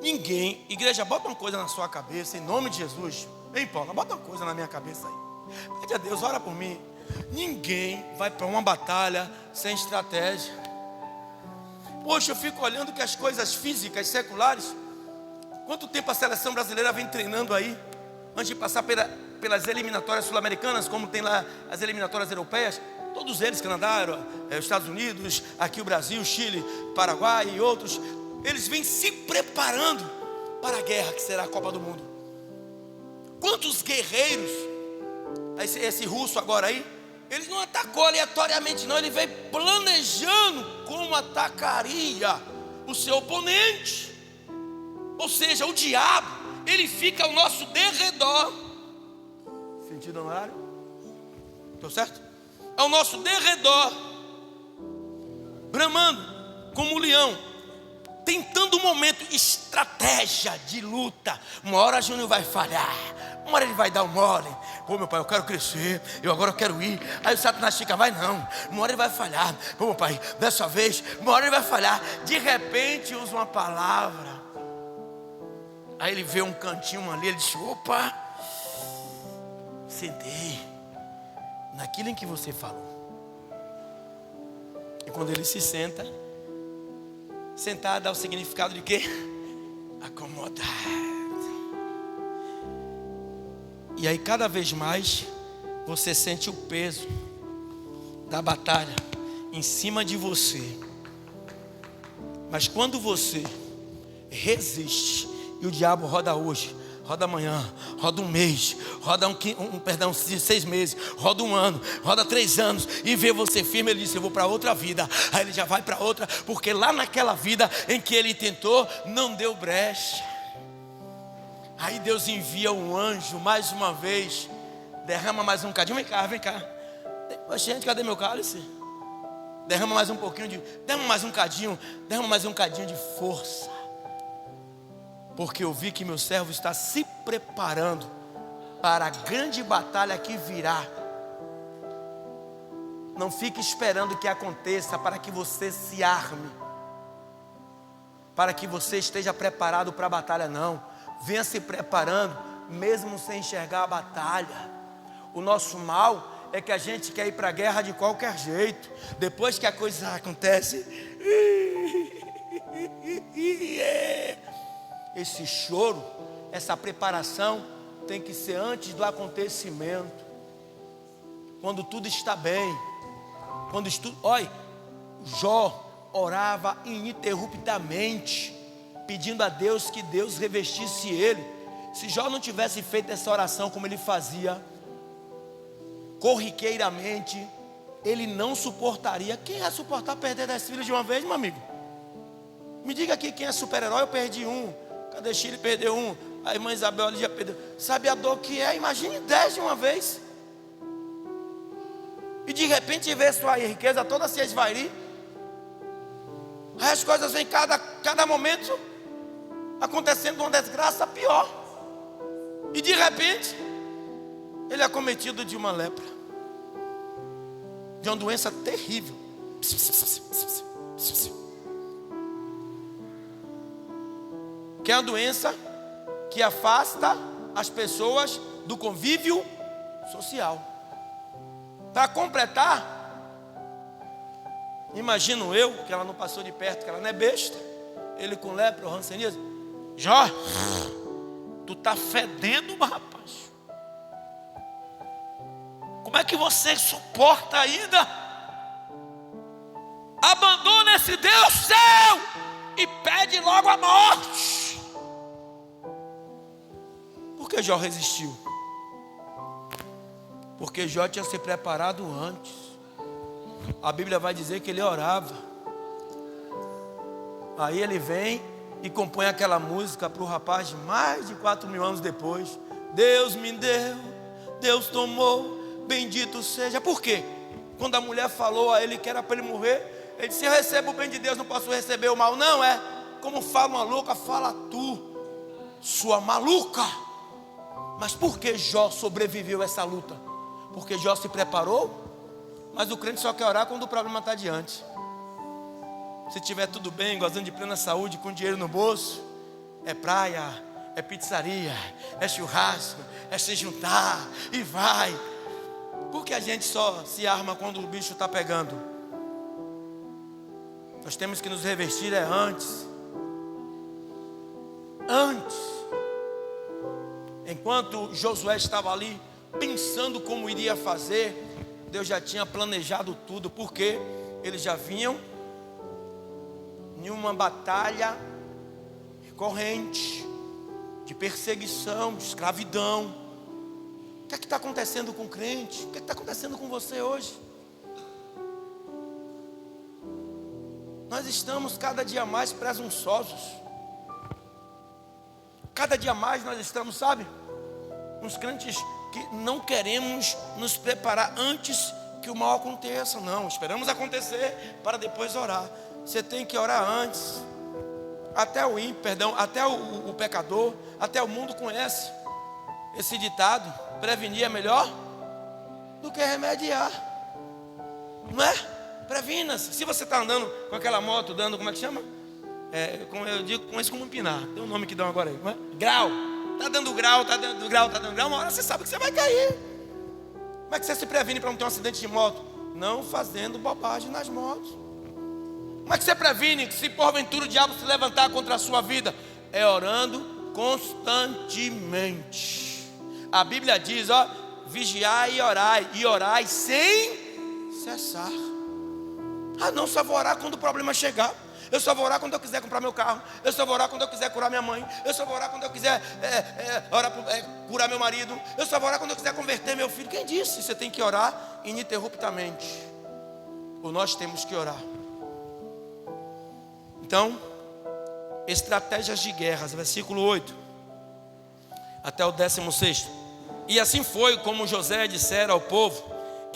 Ninguém, igreja, bota uma coisa na sua cabeça, em nome de Jesus. Ei, Paulo, bota uma coisa na minha cabeça aí. Pede a Deus, ora por mim. Ninguém vai para uma batalha sem estratégia. Poxa, eu fico olhando que as coisas físicas, seculares, quanto tempo a seleção brasileira vem treinando aí, antes de passar pelas eliminatórias sul-americanas, como tem lá as eliminatórias europeias, todos eles, Canadá, Estados Unidos, aqui o Brasil, Chile, Paraguai e outros, eles vêm se preparando para a guerra que será a Copa do Mundo. Quantos guerreiros, esse russo agora aí, ele não atacou aleatoriamente não, ele veio planejando como atacaria o seu oponente. Ou seja, o diabo, ele fica ao nosso derredor. Sentido horário? Estou certo? Ao nosso derredor, bramando como um leão, tentando um momento, estratégia de luta. Uma hora Júnior vai falhar, uma hora ele vai dar um mole. Pô, meu pai, eu quero crescer, eu agora quero ir. Aí o Satanás fica, vai não, uma hora ele vai falhar. Pô, meu pai, dessa vez, uma hora ele vai falhar. De repente usa uma palavra, aí ele vê um cantinho ali, ele diz, opa, sentei naquilo em que você falou. E quando ele se senta, sentar dá o significado de quê? Acomodar. E aí cada vez mais você sente o peso da batalha em cima de você. Mas quando você resiste, e o diabo roda hoje, roda amanhã, roda um mês, roda 6 meses, roda um ano, roda 3 anos, e vê você firme, ele diz, eu vou para outra vida. Aí ele já vai para outra, porque lá naquela vida em que ele tentou, não deu brecha. Aí Deus envia um anjo mais uma vez, derrama mais um cadinho, vem cá. Gente, cadê meu cálice? Derrama mais um pouquinho de, derrama mais um cadinho de força. Porque eu vi que meu servo está se preparando para a grande batalha que virá. Não fique esperando que aconteça para que você se arme, para que você esteja preparado para a batalha, não. Venha se preparando, mesmo sem enxergar a batalha. O nosso mal é que a gente quer ir para a guerra de qualquer jeito. Depois que a coisa acontece, esse choro, essa preparação tem que ser antes do acontecimento. Quando tudo está bem. Olha, Jó orava ininterruptamente, pedindo a Deus que Deus revestisse ele. Se Jó não tivesse feito essa oração como ele fazia, corriqueiramente, ele não suportaria. Quem ia suportar perder 10 filhos de uma vez, meu amigo? Me diga aqui quem é super-herói. Eu perdi um, cadê Chile? Perdeu um, a irmã Isabel ali já perdeu. Sabe a dor que é? Imagine 10 de uma vez. E de repente ver sua riqueza toda se esvairir. Aí as coisas vêm cada momento acontecendo uma desgraça pior. E de repente ele é acometido de uma lepra, de uma doença terrível. Que é uma doença que afasta as pessoas do convívio social. Para completar, imagino eu, que ela não passou de perto, que ela não é besta, ele com lepra, o rancenismo. Jó, tu tá fedendo, rapaz. Como é que você suporta ainda? Abandona esse Deus seu e pede logo a morte. Por que Jó resistiu? Porque Jó tinha se preparado antes. A Bíblia vai dizer que ele orava. Aí ele vem e compõe aquela música para o rapaz mais de 4.000 anos depois. Deus me deu, Deus tomou, bendito seja. Por quê? Quando a mulher falou a ele que era para ele morrer, ele disse: eu recebo o bem de Deus, não posso receber o mal. Não é, como fala uma louca, fala tu, sua maluca. Mas por que Jó sobreviveu a essa luta? Porque Jó se preparou. Mas o crente só quer orar quando o problema está diante. Se tiver tudo bem, gozando de plena saúde, com dinheiro no bolso, é praia, é pizzaria, é churrasco, é se juntar e vai. Por que a gente só se arma quando o bicho está pegando? Nós temos que nos revestir antes. Antes. Enquanto Josué estava ali pensando como iria fazer, Deus já tinha planejado tudo, porque eles já vinham em uma batalha recorrente, de perseguição, de escravidão. O que é que está acontecendo com o crente? O que é que está acontecendo com você hoje? Nós estamos cada dia mais presunçosos. Cada dia mais nós estamos, sabe? Uns crentes que não queremos nos preparar antes que o mal aconteça. Não, esperamos acontecer para depois orar. Você tem que orar antes. Até o ímpio, até o pecador, até o mundo conhece esse ditado: prevenir é melhor do que remediar. Não é? Previna-se. Se você está andando com aquela moto, dando, como é que chama? Como eu digo, com isso como empinar. Tem um nome que dão agora aí, não é? Grau. Está dando grau, uma hora você sabe que você vai cair. Como é que você se previne para não ter um acidente de moto? Não fazendo bobagem nas motos. Como é que você previne que, se porventura o diabo se levantar contra a sua vida? É orando constantemente. A Bíblia diz, ó, vigiai e orai sem cessar. Ah, não, só vou orar quando o problema chegar. Eu só vou orar quando eu quiser comprar meu carro. Eu só vou orar quando eu quiser curar minha mãe. Eu só vou orar quando eu quiser curar meu marido. Eu só vou orar quando eu quiser converter meu filho. Quem disse? Você tem que orar ininterruptamente. Ou nós temos que orar. Então, estratégias de guerras, versículo 8 até o 16. E assim foi como José dissera ao povo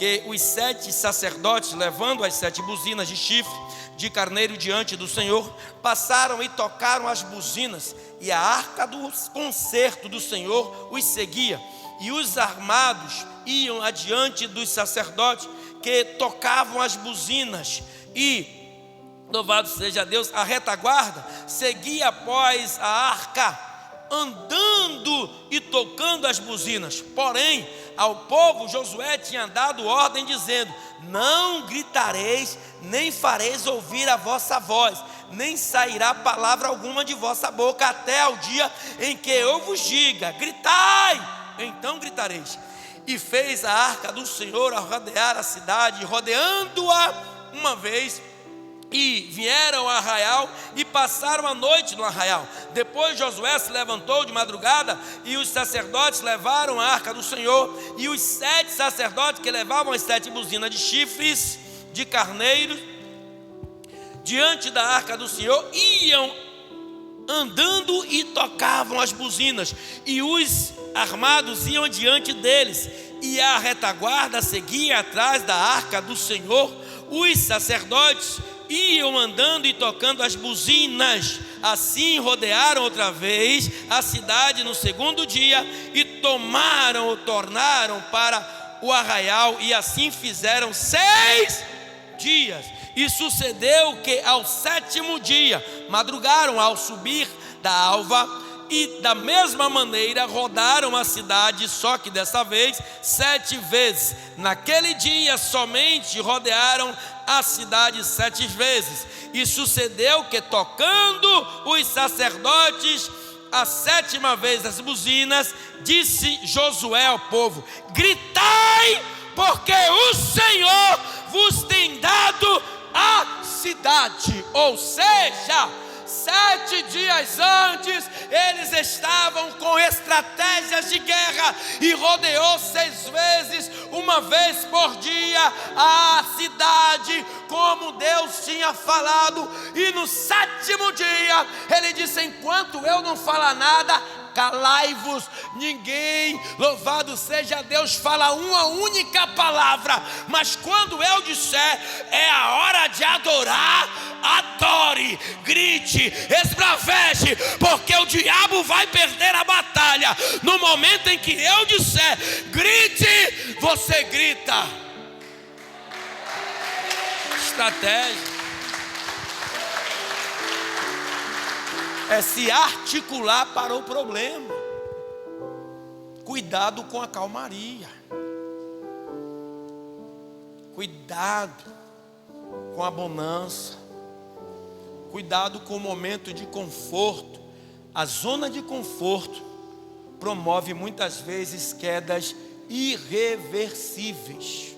que os 7 sacerdotes, levando as 7 buzinas de chifre de carneiro diante do Senhor, passaram e tocaram as buzinas, e a arca do concerto do Senhor os seguia, e os armados iam adiante dos sacerdotes que tocavam as buzinas, e, louvado seja Deus, a retaguarda seguia após a arca, andando e tocando as buzinas. Porém, ao povo Josué tinha dado ordem dizendo: não gritareis, nem fareis ouvir a vossa voz, nem sairá palavra alguma de vossa boca, até ao dia em que eu vos diga: gritai, então gritareis. E fez a arca do Senhor a rodear a cidade, rodeando-a uma vez, e vieram ao arraial e passaram a noite no arraial. Depois Josué se levantou de madrugada, e os sacerdotes levaram a arca do Senhor, e os 7 sacerdotes que levavam as 7 buzinas de chifres de carneiro diante da arca do Senhor iam andando e tocavam as buzinas, e os armados iam diante deles, e a retaguarda seguia atrás da arca do Senhor. Os sacerdotes iam andando e tocando as buzinas. Assim rodearam outra vez a cidade no segundo dia, e tornaram para o arraial, e assim fizeram 6 dias. E sucedeu que ao 7º dia madrugaram ao subir da alva, e da mesma maneira rodaram a cidade, só que dessa vez 7 vezes. Naquele dia somente rodearam a cidade 7 vezes. E sucedeu que, tocando os sacerdotes a 7ª vez as buzinas, disse Josué ao povo: gritai, porque o Senhor vos tem dado a cidade. Ou seja, 7 dias antes, eles estavam com estratégias de guerra, e rodeou 6 vezes, uma vez por dia, a cidade, como Deus tinha falado. E no 7º dia, ele disse: enquanto eu não falar nada, calai-vos. Ninguém, louvado seja Deus, fala uma única palavra, mas quando eu disser é a hora de adorar, adore, grite, esbraveje, porque o diabo vai perder a batalha. No momento em que eu disser grite, você grita. Estratégia é se articular para o problema. Cuidado com a calmaria. Cuidado com a bonança. Cuidado com o momento de conforto. A zona de conforto promove muitas vezes quedas irreversíveis.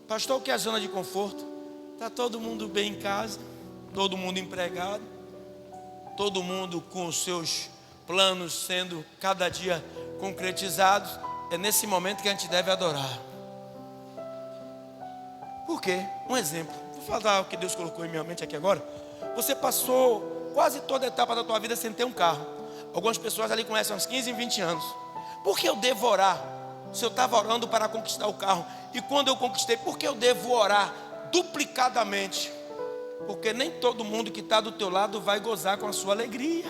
Pastor, o que é a zona de conforto? Está todo mundo bem em casa, todo mundo empregado, todo mundo com os seus planos sendo cada dia concretizados. É nesse momento que a gente deve adorar. Por quê? Um exemplo. Vou falar o que Deus colocou em minha mente aqui agora. Você passou quase toda a etapa da tua vida sem ter um carro. Algumas pessoas ali conhecem uns 15, 20 anos. Por que eu devo orar? Se eu estava orando para conquistar o carro, e quando eu conquistei, por que eu devo orar duplicadamente? Porque nem todo mundo que está do teu lado vai gozar com a sua alegria.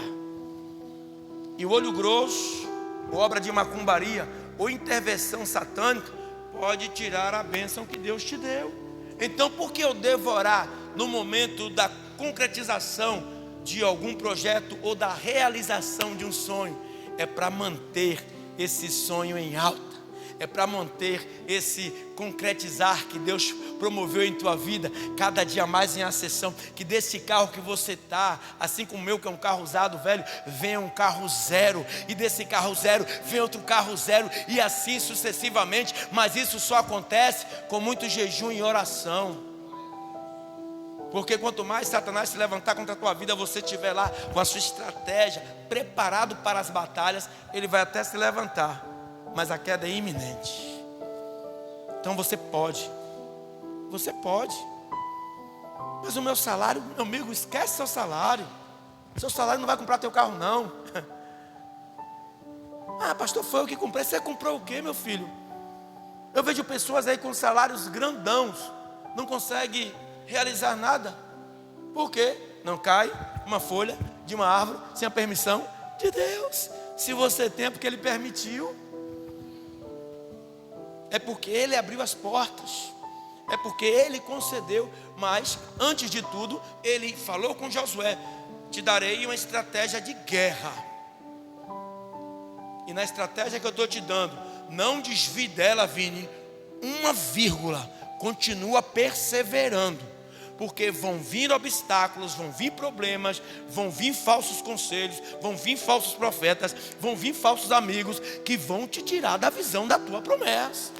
E o olho grosso, obra de macumbaria ou intervenção satânica, pode tirar a bênção que Deus te deu. Então, por que eu devo orar no momento da concretização de algum projeto ou da realização de um sonho? É para manter esse sonho em alta. É para manter esse concretizar que Deus promoveu em tua vida, cada dia mais em ascensão. Que desse carro que você está, assim como o meu, que é um carro usado velho, venha um carro zero, e desse carro zero vem outro carro zero, e assim sucessivamente. Mas isso só acontece com muito jejum e oração. Porque quanto mais Satanás se levantar contra a tua vida, você estiver lá com a sua estratégia, preparado para as batalhas, ele vai até se levantar, mas a queda é iminente. Então você pode. Mas o meu salário, meu amigo, esquece seu salário. Seu salário não vai comprar teu carro, não. Ah, pastor, foi eu que comprei. Você comprou o quê, meu filho? Eu vejo pessoas aí com salários grandãos, não conseguem realizar nada. Por quê? Não cai uma folha de uma árvore sem a permissão de Deus. Se você tem, é porque Ele permitiu. É porque Ele abriu as portas. É porque Ele concedeu. Mas, antes de tudo, Ele falou com Josué: te darei uma estratégia de guerra. E na estratégia que eu estou te dando, não desvie dela, Vini, uma vírgula. Continua perseverando. Porque vão vir obstáculos, vão vir problemas, vão vir falsos conselhos, vão vir falsos profetas, vão vir falsos amigos que vão te tirar da visão da tua promessa.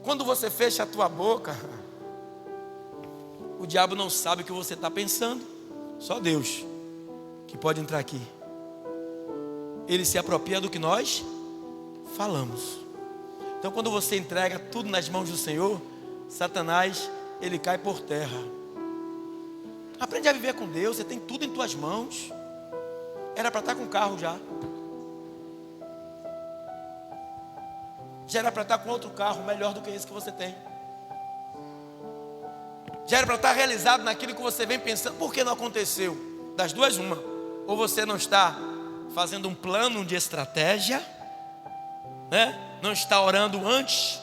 Quando você fecha a tua boca, o diabo não sabe o que você está pensando. Só Deus que pode entrar aqui. Ele se apropria do que nós falamos. Então quando você entrega tudo nas mãos do Senhor, Satanás, ele cai por terra. Aprende a viver com Deus. Você tem tudo em tuas mãos. Era para estar com o carro já. Já era para estar com outro carro melhor do que esse que você tem. Já era para estar realizado naquilo que você vem pensando. Por que não aconteceu? Das duas, uma. Ou você não está fazendo um plano de estratégia, né? Não está orando antes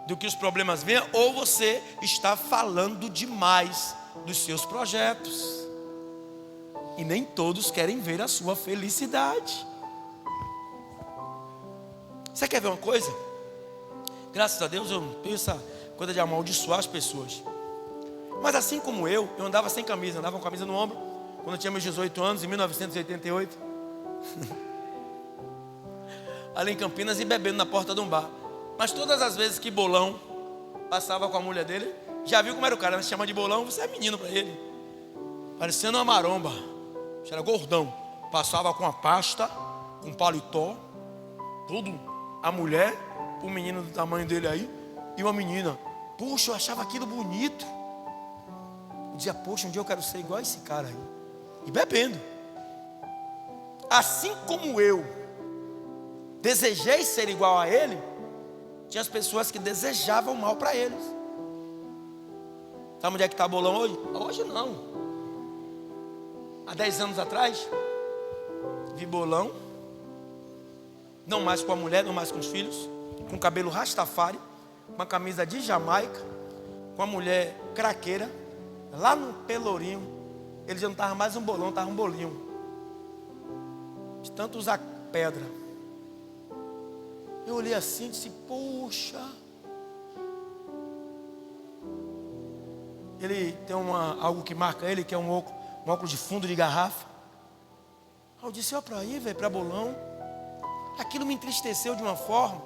do que os problemas venham, ou você está falando demais dos seus projetos. E nem todos querem ver a sua felicidade. Você quer ver uma coisa? Graças a Deus eu não tenho essa coisa de amaldiçoar as pessoas. Mas assim como eu andava sem camisa, andava com camisa no ombro, quando eu tinha meus 18 anos, em 1988. Ali em Campinas, e bebendo na porta de um bar. Mas todas as vezes que Bolão passava com a mulher dele, já viu como era o cara, né? Se chama de Bolão, você é menino para ele. Parecendo uma maromba. Você era gordão. Passava com a pasta, com paletó, tudo. A mulher, o menino do tamanho dele aí, e uma menina. Puxa, eu achava aquilo bonito. Eu dizia, poxa, um dia eu quero ser igual a esse cara aí. E bebendo. Assim como eu desejei ser igual a ele, tinha as pessoas que desejavam mal para eles. Sabe onde é que está Bolão hoje? Hoje não. Há 10 anos atrás, vi Bolão, não mais com a mulher, não mais com os filhos, com cabelo rastafari, uma camisa de Jamaica, com a mulher craqueira, lá no Pelourinho. Ele já não estava mais um bolão, estava um bolinho, de tanto usar pedra. Eu olhei assim e disse, poxa. Ele tem algo que marca ele, que é um óculos de fundo de garrafa. Eu disse, ó, para ir, velho, para Bolão. Aquilo me entristeceu de uma forma.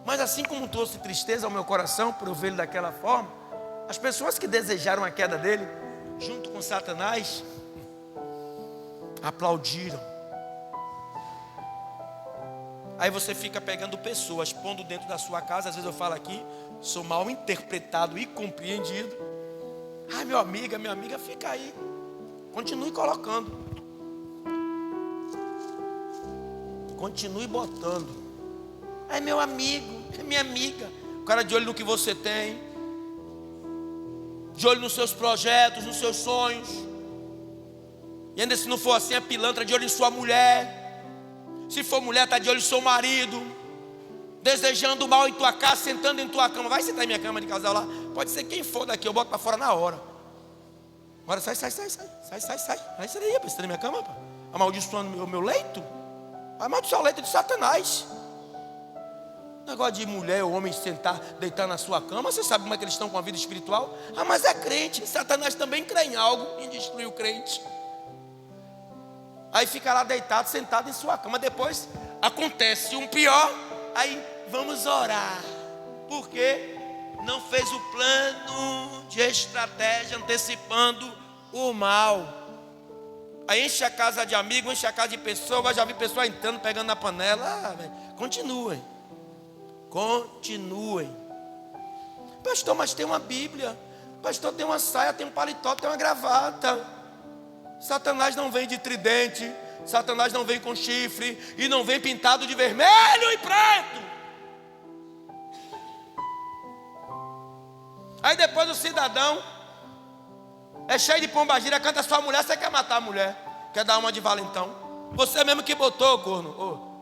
Mas assim como trouxe tristeza ao meu coração por eu vê-lo daquela forma, as pessoas que desejaram a queda dele, junto com Satanás, aplaudiram. Aí você fica pegando pessoas, pondo dentro da sua casa. Às vezes eu falo aqui, sou mal interpretado e compreendido. Ai, minha amiga, fica aí. Continue colocando. Continue botando. Ai, meu amigo, é minha amiga. O cara de olho no que você tem. De olho nos seus projetos, nos seus sonhos. E ainda se não for assim, é pilantra, de olho em sua mulher. Se for mulher, está de olho no seu marido, desejando mal em tua casa, sentando em tua cama. Vai sentar em minha cama de casal lá. Pode ser quem for daqui, eu boto para fora na hora. Agora sai. Vai sair daí, para sentar na minha cama, pá. Amaldiçoando o meu leito. Amaldiçoar o leito de Satanás. Negócio de mulher ou homem sentar, deitar na sua cama. Você sabe como é que eles estão com a vida espiritual? Ah, mas é crente. Satanás também crê em algo e destrui o crente. Aí fica lá deitado, sentado em sua cama. Depois acontece um pior. Aí vamos orar. Por quê? Não fez o plano de estratégia antecipando o mal. Aí enche a casa de amigos, enche a casa de pessoas. Já vi pessoas entrando, pegando na panela. Continuem. Pastor, mas tem uma Bíblia. Pastor, tem uma saia, tem um paletó, tem uma gravata. Satanás não vem de tridente, Satanás não vem com chifre e não vem pintado de vermelho e preto. Aí depois o cidadão é cheio de pombagira, canta a sua mulher, você quer matar a mulher, quer dar uma de valentão. Você mesmo que botou, corno.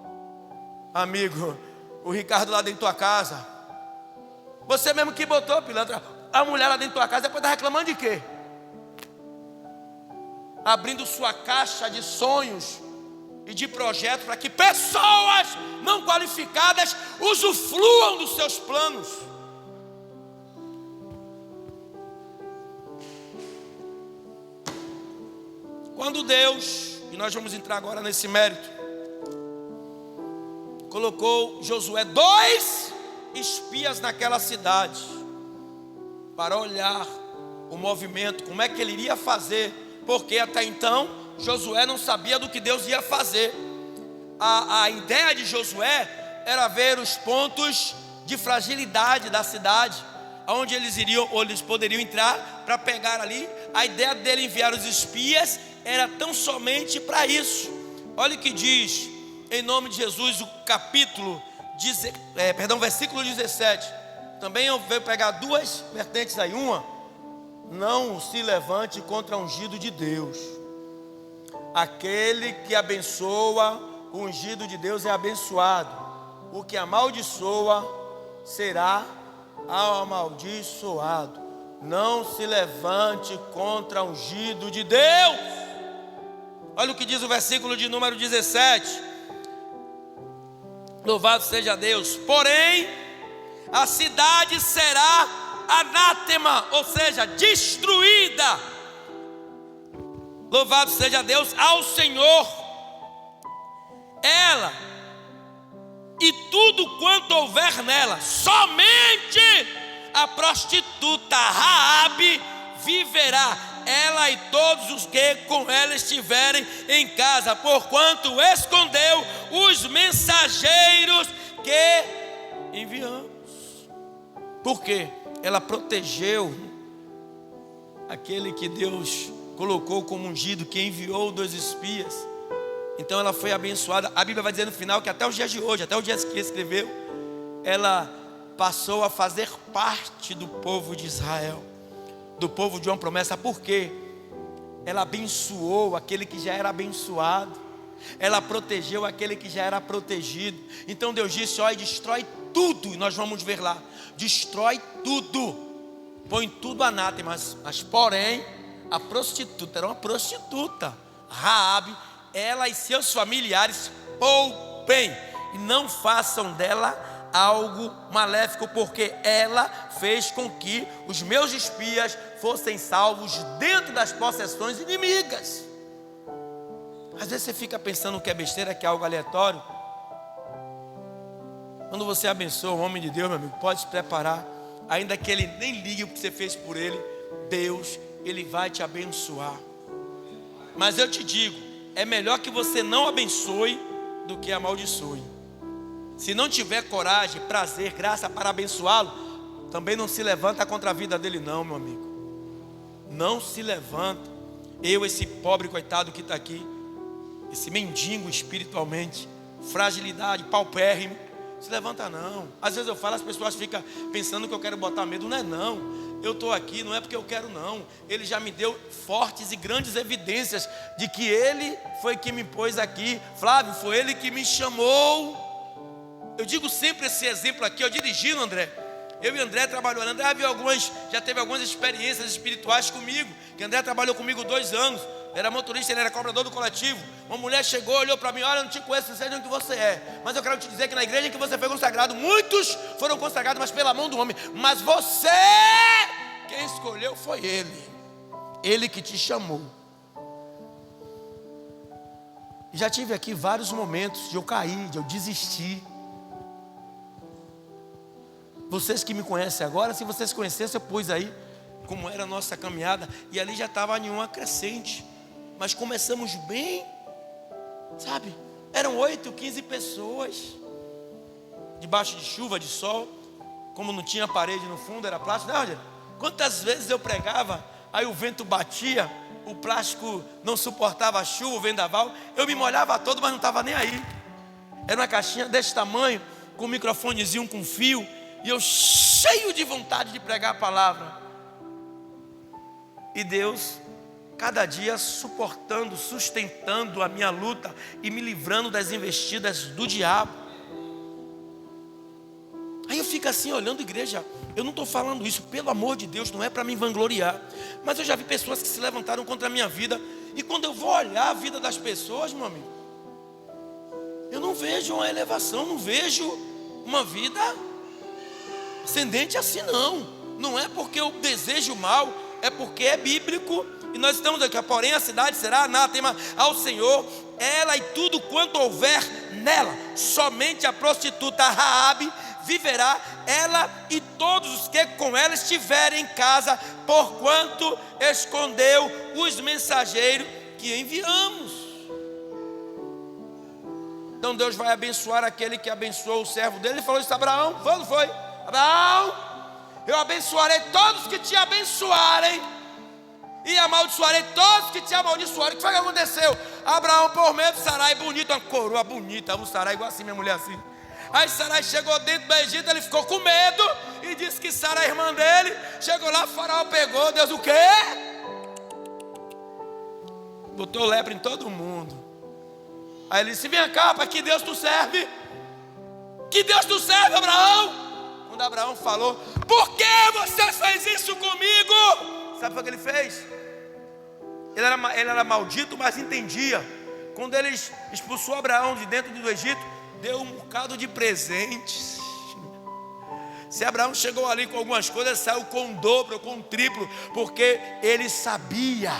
Amigo, o Ricardo lá dentro da tua casa. Você mesmo que botou, pilantra, a mulher lá dentro da tua casa, depois está reclamando de quê? Abrindo sua caixa de sonhos e de projetos para que pessoas não qualificadas usufruam dos seus planos. Quando Deus, e nós vamos entrar agora nesse mérito, colocou Josué 2 espias naquela cidade para olhar o movimento, como é que ele iria fazer, porque até então Josué não sabia do que Deus ia fazer. A ideia de Josué era ver os pontos de fragilidade da cidade, onde eles iriam ou eles poderiam entrar para pegar ali. A ideia dele enviar os espias era tão somente para isso. Olha o que diz em nome de Jesus o versículo 17. Também eu venho pegar duas vertentes aí. Uma: não se levante contra o ungido de Deus. Aquele que abençoa o ungido de Deus é abençoado. O que amaldiçoa será amaldiçoado. Não se levante contra o ungido de Deus. Olha o que diz o versículo de número 17. Louvado seja Deus. Porém, a cidade será anátema, ou seja, destruída. Louvado seja Deus ao Senhor. Ela e tudo quanto houver nela, somente a prostituta Raabe viverá, ela e todos os que com ela estiverem em casa, porquanto escondeu os mensageiros que enviamos. Por quê? Ela protegeu aquele que Deus colocou como ungido, que enviou 2 espias. Então ela foi abençoada. A Bíblia vai dizer no final que até os dias de hoje, até os dias que escreveu, ela passou a fazer parte do povo de Israel, do povo de uma promessa. Por quê? Ela abençoou aquele que já era abençoado, ela protegeu aquele que já era protegido. Então Deus disse: olha, destrói tudo, e nós vamos ver lá, destrói tudo, põe tudo anátema, mas porém, a prostituta era uma prostituta, Raabe, ela e seus familiares poupem, e não façam dela algo maléfico, porque ela fez com que os meus espias fossem salvos dentro das possessões inimigas. Às vezes você fica pensando que é besteira, que é algo aleatório. Quando você abençoa o homem de Deus, meu amigo, pode se preparar, ainda que ele nem ligue o que você fez por ele, Deus, ele vai te abençoar. Mas eu te digo, é melhor que você não abençoe do que amaldiçoe. Se não tiver coragem, prazer, graça para abençoá-lo, também não se levanta contra a vida dele não, meu amigo. Não se levanta. Eu, esse pobre coitado que está aqui, esse mendigo espiritualmente, fragilidade, paupérrimo, se levanta não. Às vezes eu falo, as pessoas ficam pensando que eu quero botar medo. Não é não. Eu estou aqui, não é porque eu quero não. Ele já me deu fortes e grandes evidências de que Ele foi que me pôs aqui. Flávio, foi Ele que me chamou. Eu digo sempre esse exemplo aqui, eu dirigindo, André. Eu e André trabalhando. André já teve algumas experiências espirituais comigo. Que André trabalhou comigo 2 anos. Era motorista, ele era cobrador do coletivo. Uma mulher chegou, olhou para mim: olha, eu não te conheço, não sei de onde você é, mas eu quero te dizer que na igreja em que você foi consagrado, muitos foram consagrados, mas pela mão do homem. Mas você, quem escolheu foi Ele. Ele que te chamou. E já tive aqui vários momentos de eu cair, de eu desistir. Vocês que me conhecem agora, se vocês conhecessem, eu pus aí como era a nossa caminhada, e ali já estava em uma crescente. Mas começamos bem, sabe? Eram 8, 15 pessoas, debaixo de chuva, de sol, como não tinha parede no fundo, era plástico. Olha, quantas vezes eu pregava, aí o vento batia, o plástico não suportava a chuva, o vendaval, eu me molhava todo, mas não estava nem aí. Era uma caixinha desse tamanho, com um microfonezinho com fio, e eu cheio de vontade de pregar a palavra. E Deus, cada dia suportando, sustentando a minha luta e me livrando das investidas do diabo. Aí eu fico assim olhando, igreja, eu não estou falando isso, pelo amor de Deus, não é para me vangloriar, mas eu já vi pessoas que se levantaram contra a minha vida, e quando eu vou olhar a vida das pessoas, meu amigo, eu não vejo uma elevação, não vejo uma vida ascendente assim, não é porque eu desejo mal, é porque é bíblico. E nós estamos aqui, porém a cidade será anátema ao Senhor, ela e tudo quanto houver nela. Somente a prostituta Raabe viverá, ela e todos os que com ela estiverem em casa, porquanto escondeu os mensageiros que enviamos. Então Deus vai abençoar aquele que abençoou o servo dele. Ele falou isso a Abraão, quando foi? Abraão, eu abençoarei todos que te abençoarem, e amaldiçoarei todos que te amaldiçoarem. O que foi que aconteceu? Abraão, por medo de Sarai, bonita, uma coroa bonita, o Sarai igual assim, minha mulher assim. Aí Sarai chegou dentro do Egito, ele ficou com medo e disse que Sarai, irmã dele, chegou lá, Faraó pegou, Deus o quê? Botou lepra em todo mundo. Aí ele disse, vem cá, para que Deus tu serve? Que Deus tu serve, Abraão? Quando Abraão falou, por que você fez isso comigo? Sabe o que ele fez? Ele era maldito, mas entendia. Quando ele expulsou Abraão de dentro do Egito, deu um bocado de presentes. Se Abraão chegou ali com algumas coisas, saiu com o dobro, com o triplo, porque ele sabia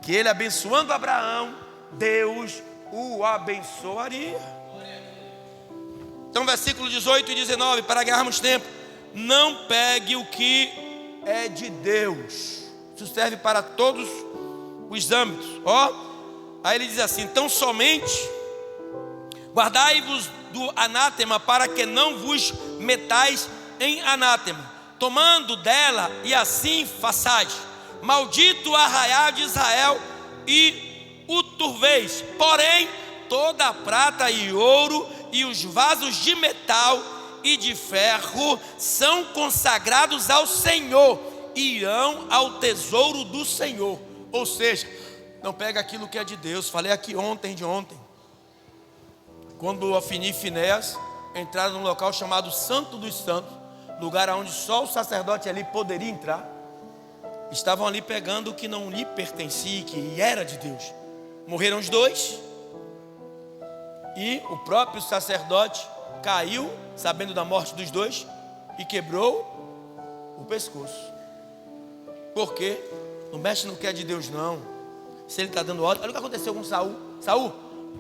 que ele abençoando Abraão, Deus o abençoaria. Então versículo 18 e 19, para ganharmos tempo. Não pegue o que é de Deus. Isso serve para todos os âmbitos. Aí ele diz assim, então somente guardai-vos do anátema, para que não vos metais em anátema, tomando dela, e assim façais. Maldito o arraial de Israel, e o turveis. Porém, toda a prata e ouro, e os vasos de metal e de ferro são consagrados ao Senhor, e irão ao tesouro do Senhor. Ou seja, não pega aquilo que é de Deus. Falei aqui ontem, quando Ofni e Finéias entraram num local chamado Santo dos Santos, lugar onde só o sacerdote ali poderia entrar, estavam ali pegando o que não lhe pertencia, que era de Deus. Morreram os dois, e o próprio sacerdote caiu, sabendo da morte dos dois, e quebrou o pescoço. Por quê? Não mexe no que é de Deus, não. Se ele está dando ordem, olha o que aconteceu com Saul. Saul,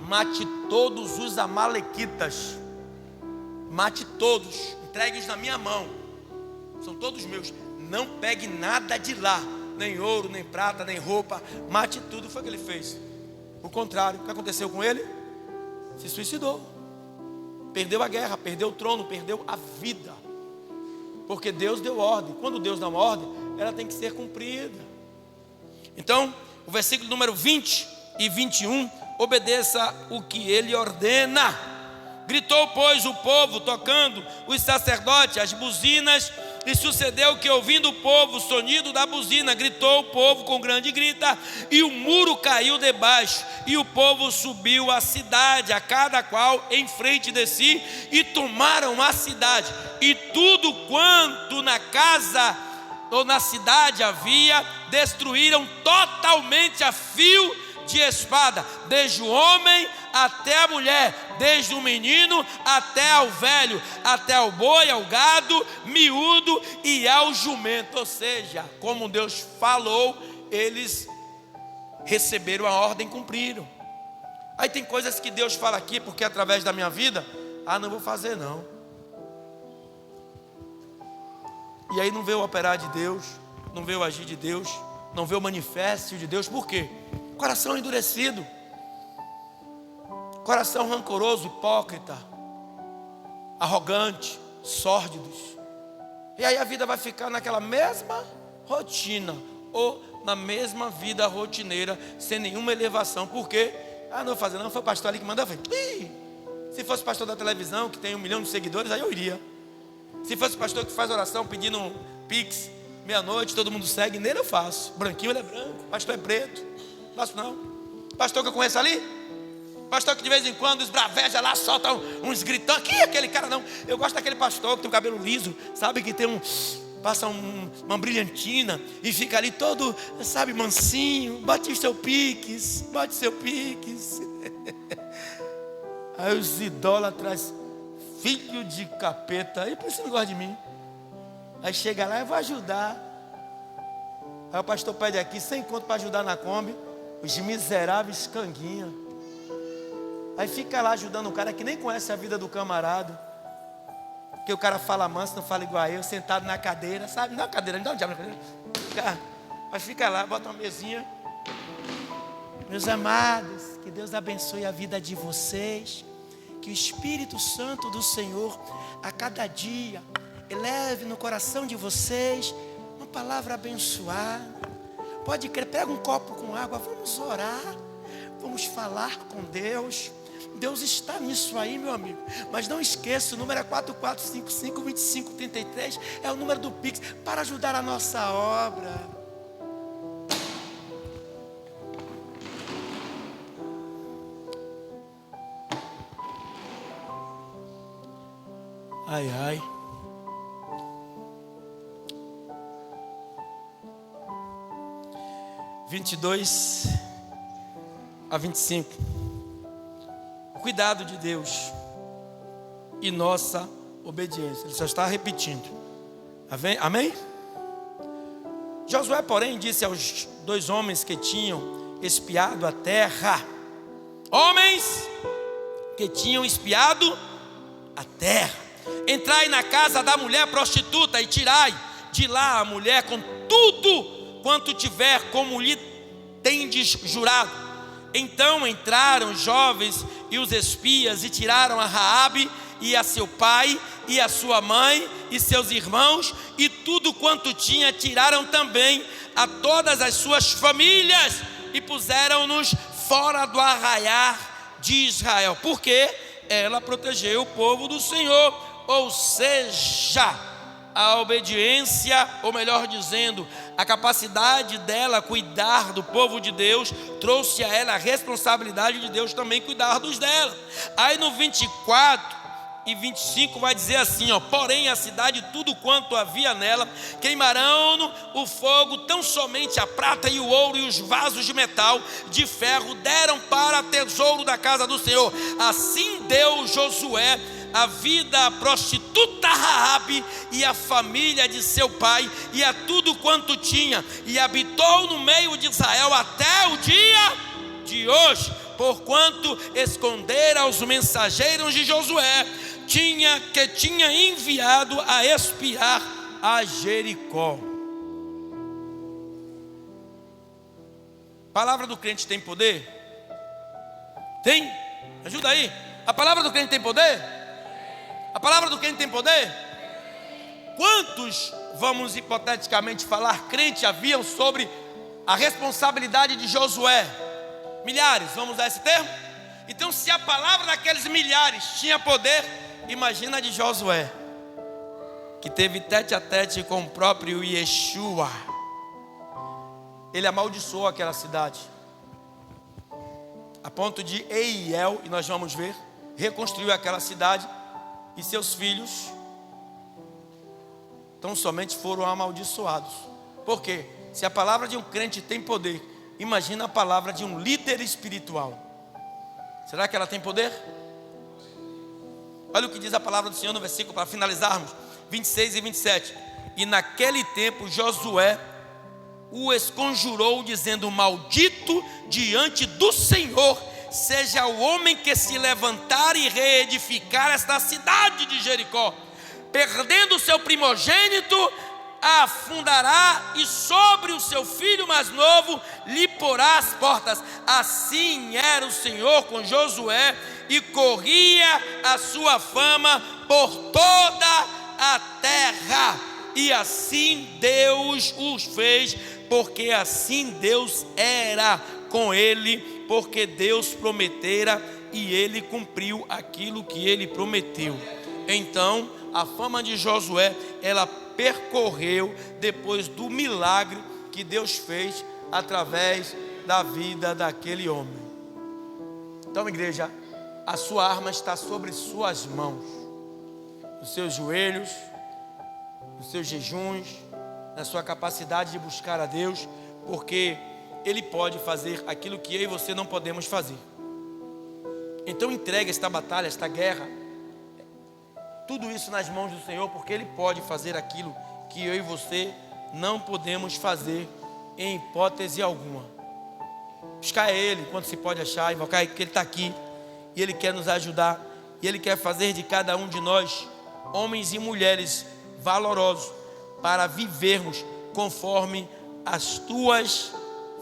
mate todos os amalequitas, mate todos, entregue-os na minha mão, são todos meus. Não pegue nada de lá, nem ouro, nem prata, nem roupa, mate tudo. Foi o que ele fez. O contrário, o que aconteceu com ele? Se suicidou, perdeu a guerra, perdeu o trono, perdeu a vida, porque Deus deu ordem. Quando Deus dá uma ordem, ela tem que ser cumprida. Então, o versículo número 20 e 21, obedeça o que ele ordena. Gritou, pois, o povo, tocando os sacerdotes, as buzinas, e sucedeu que, ouvindo o povo o sonido da buzina, gritou o povo com grande grita, e o muro caiu debaixo, e o povo subiu à cidade, a cada qual em frente de si, e tomaram a cidade, e tudo quanto na casa ou na cidade havia, destruíram totalmente a fio de espada, desde o homem até a mulher, desde o menino até ao velho, até ao boi, ao gado, miúdo e ao jumento. Ou seja, como Deus falou, eles receberam a ordem, cumpriram. Aí tem coisas que Deus fala aqui, porque através da minha vida, não vou fazer não. E aí não vê o operar de Deus, não vê o agir de Deus, não vê o manifesto de Deus. Por quê? Coração endurecido, coração rancoroso, hipócrita, arrogante, sórdidos. E aí a vida vai ficar naquela mesma rotina, ou na mesma vida rotineira, sem nenhuma elevação. Por quê? Não vou fazer não, foi o pastor ali que mandou. Se fosse pastor da televisão, que tem 1 milhão de seguidores, aí eu iria. Se fosse pastor que faz oração pedindo um pix, meia-noite, todo mundo segue, nele eu faço. Branquinho, ele é branco, pastor é preto, não faço não. Pastor que eu conheço ali, pastor que de vez em quando esbraveja lá, solta uns gritão. Aqui, aquele cara não. Eu gosto daquele pastor que tem o cabelo liso, sabe, que tem passa uma brilhantina e fica ali todo, sabe, mansinho. Bote seu piques. Aí os idólatras, filho de capeta, aí por isso não gosta de mim. Aí chega lá, eu vou ajudar. Aí o pastor pede aqui 100 conto para ajudar na Kombi. Os miseráveis canguinha. Aí fica lá ajudando o cara que nem conhece a vida do camarada. Porque o cara fala manso, não fala igual a eu, sentado na cadeira, sabe? Não, cadeira, não dá um diabo na cadeira. Mas fica lá, bota uma mesinha. Meus amados, que Deus abençoe a vida de vocês. Que o Espírito Santo do Senhor, a cada dia, eleve no coração de vocês uma palavra abençoada. Pode crer, pega um copo com água, vamos orar, vamos falar com Deus. Deus está nisso aí, meu amigo. Mas não esqueça, o número é 4455-2533, é o número do Pix, para ajudar a nossa obra. Ai, ai. (22-25). O cuidado de Deus e nossa obediência. Ele só está repetindo. Amém? Josué, porém, disse aos 2 homens que tinham espiado a terra. Homens que tinham espiado a terra: entrai na casa da mulher prostituta e tirai de lá a mulher com tudo quanto tiver, como lhe tendes jurado. Então entraram os jovens e os espias e tiraram a Raabe e a seu pai e a sua mãe e seus irmãos, e tudo quanto tinha tiraram também a todas as suas famílias, e puseram-nos fora do arraiar de Israel, porque ela protegeu o povo do Senhor. Ou seja, a obediência, ou melhor dizendo, a capacidade dela cuidar do povo de Deus, trouxe a ela a responsabilidade de Deus também cuidar dos dela. Aí no 24 e 25 vai dizer assim, porém a cidade, tudo quanto havia nela, queimarão o fogo, tão somente a prata e o ouro e os vasos de metal, de ferro, deram para tesouro da casa do Senhor. Assim deu Josué a vida à prostituta Raabe e a família de seu pai e a tudo quanto tinha, e habitou no meio de Israel até o dia de hoje, porquanto escondera os mensageiros de Josué que tinha enviado a espiar a Jericó. Palavra do crente tem poder? Tem? Ajuda aí. A palavra do crente tem poder? A palavra do crente tem poder? Quantos, vamos hipoteticamente falar, crente haviam sobre a responsabilidade de Josué? Milhares, vamos usar esse termo? Então, se a palavra daqueles milhares tinha poder, imagina a de Josué, que teve tete a tete com o próprio Yeshua. Ele amaldiçoou aquela cidade, a ponto de Eiel, e nós vamos ver, reconstruiu aquela cidade, e seus filhos tão somente foram amaldiçoados. Por quê? Se a palavra de um crente tem poder, imagina a palavra de um líder espiritual. Será que ela tem poder? Olha o que diz a palavra do Senhor no versículo, para finalizarmos, 26 e 27. E naquele tempo Josué o esconjurou, dizendo: maldito diante do Senhor seja o homem que se levantar e reedificar esta cidade de Jericó. Perdendo o seu primogênito, a afundará, e sobre o seu filho mais novo lhe porá as portas. Assim era o Senhor com Josué, e corria a sua fama por toda a terra. E assim Deus os fez porque assim Deus era com ele, porque Deus prometera e ele cumpriu aquilo que ele prometeu. Então, a fama de Josué, ela percorreu depois do milagre que Deus fez através da vida daquele homem. Então, igreja, a sua arma está sobre suas mãos, nos seus joelhos, nos seus jejuns, na sua capacidade de buscar a Deus, porque Ele pode fazer aquilo que eu e você não podemos fazer. Então entregue esta batalha, esta guerra, tudo isso nas mãos do Senhor, porque Ele pode fazer aquilo que eu e você não podemos fazer em hipótese alguma. Buscar Ele enquanto se pode achar, invocar Ele, porque Ele está aqui e Ele quer nos ajudar e Ele quer fazer de cada um de nós homens e mulheres valorosos para vivermos conforme as tuas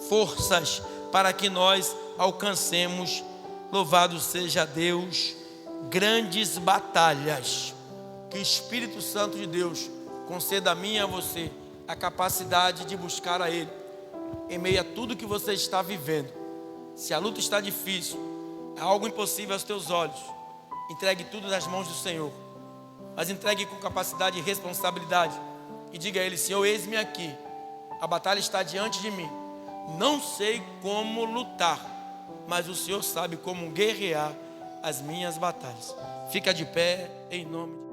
forças, para que nós alcancemos, louvado seja Deus, grandes batalhas. Que o Espírito Santo de Deus conceda a mim e a você a capacidade de buscar a Ele em meio a tudo que você está vivendo. Se a luta está difícil, é algo impossível aos teus olhos, entregue tudo nas mãos do Senhor, mas entregue com capacidade e responsabilidade e diga a Ele: Senhor, eis-me aqui, a batalha está diante de mim, não sei como lutar, mas o Senhor sabe como guerrear as minhas batalhas. Fica de pé em nome de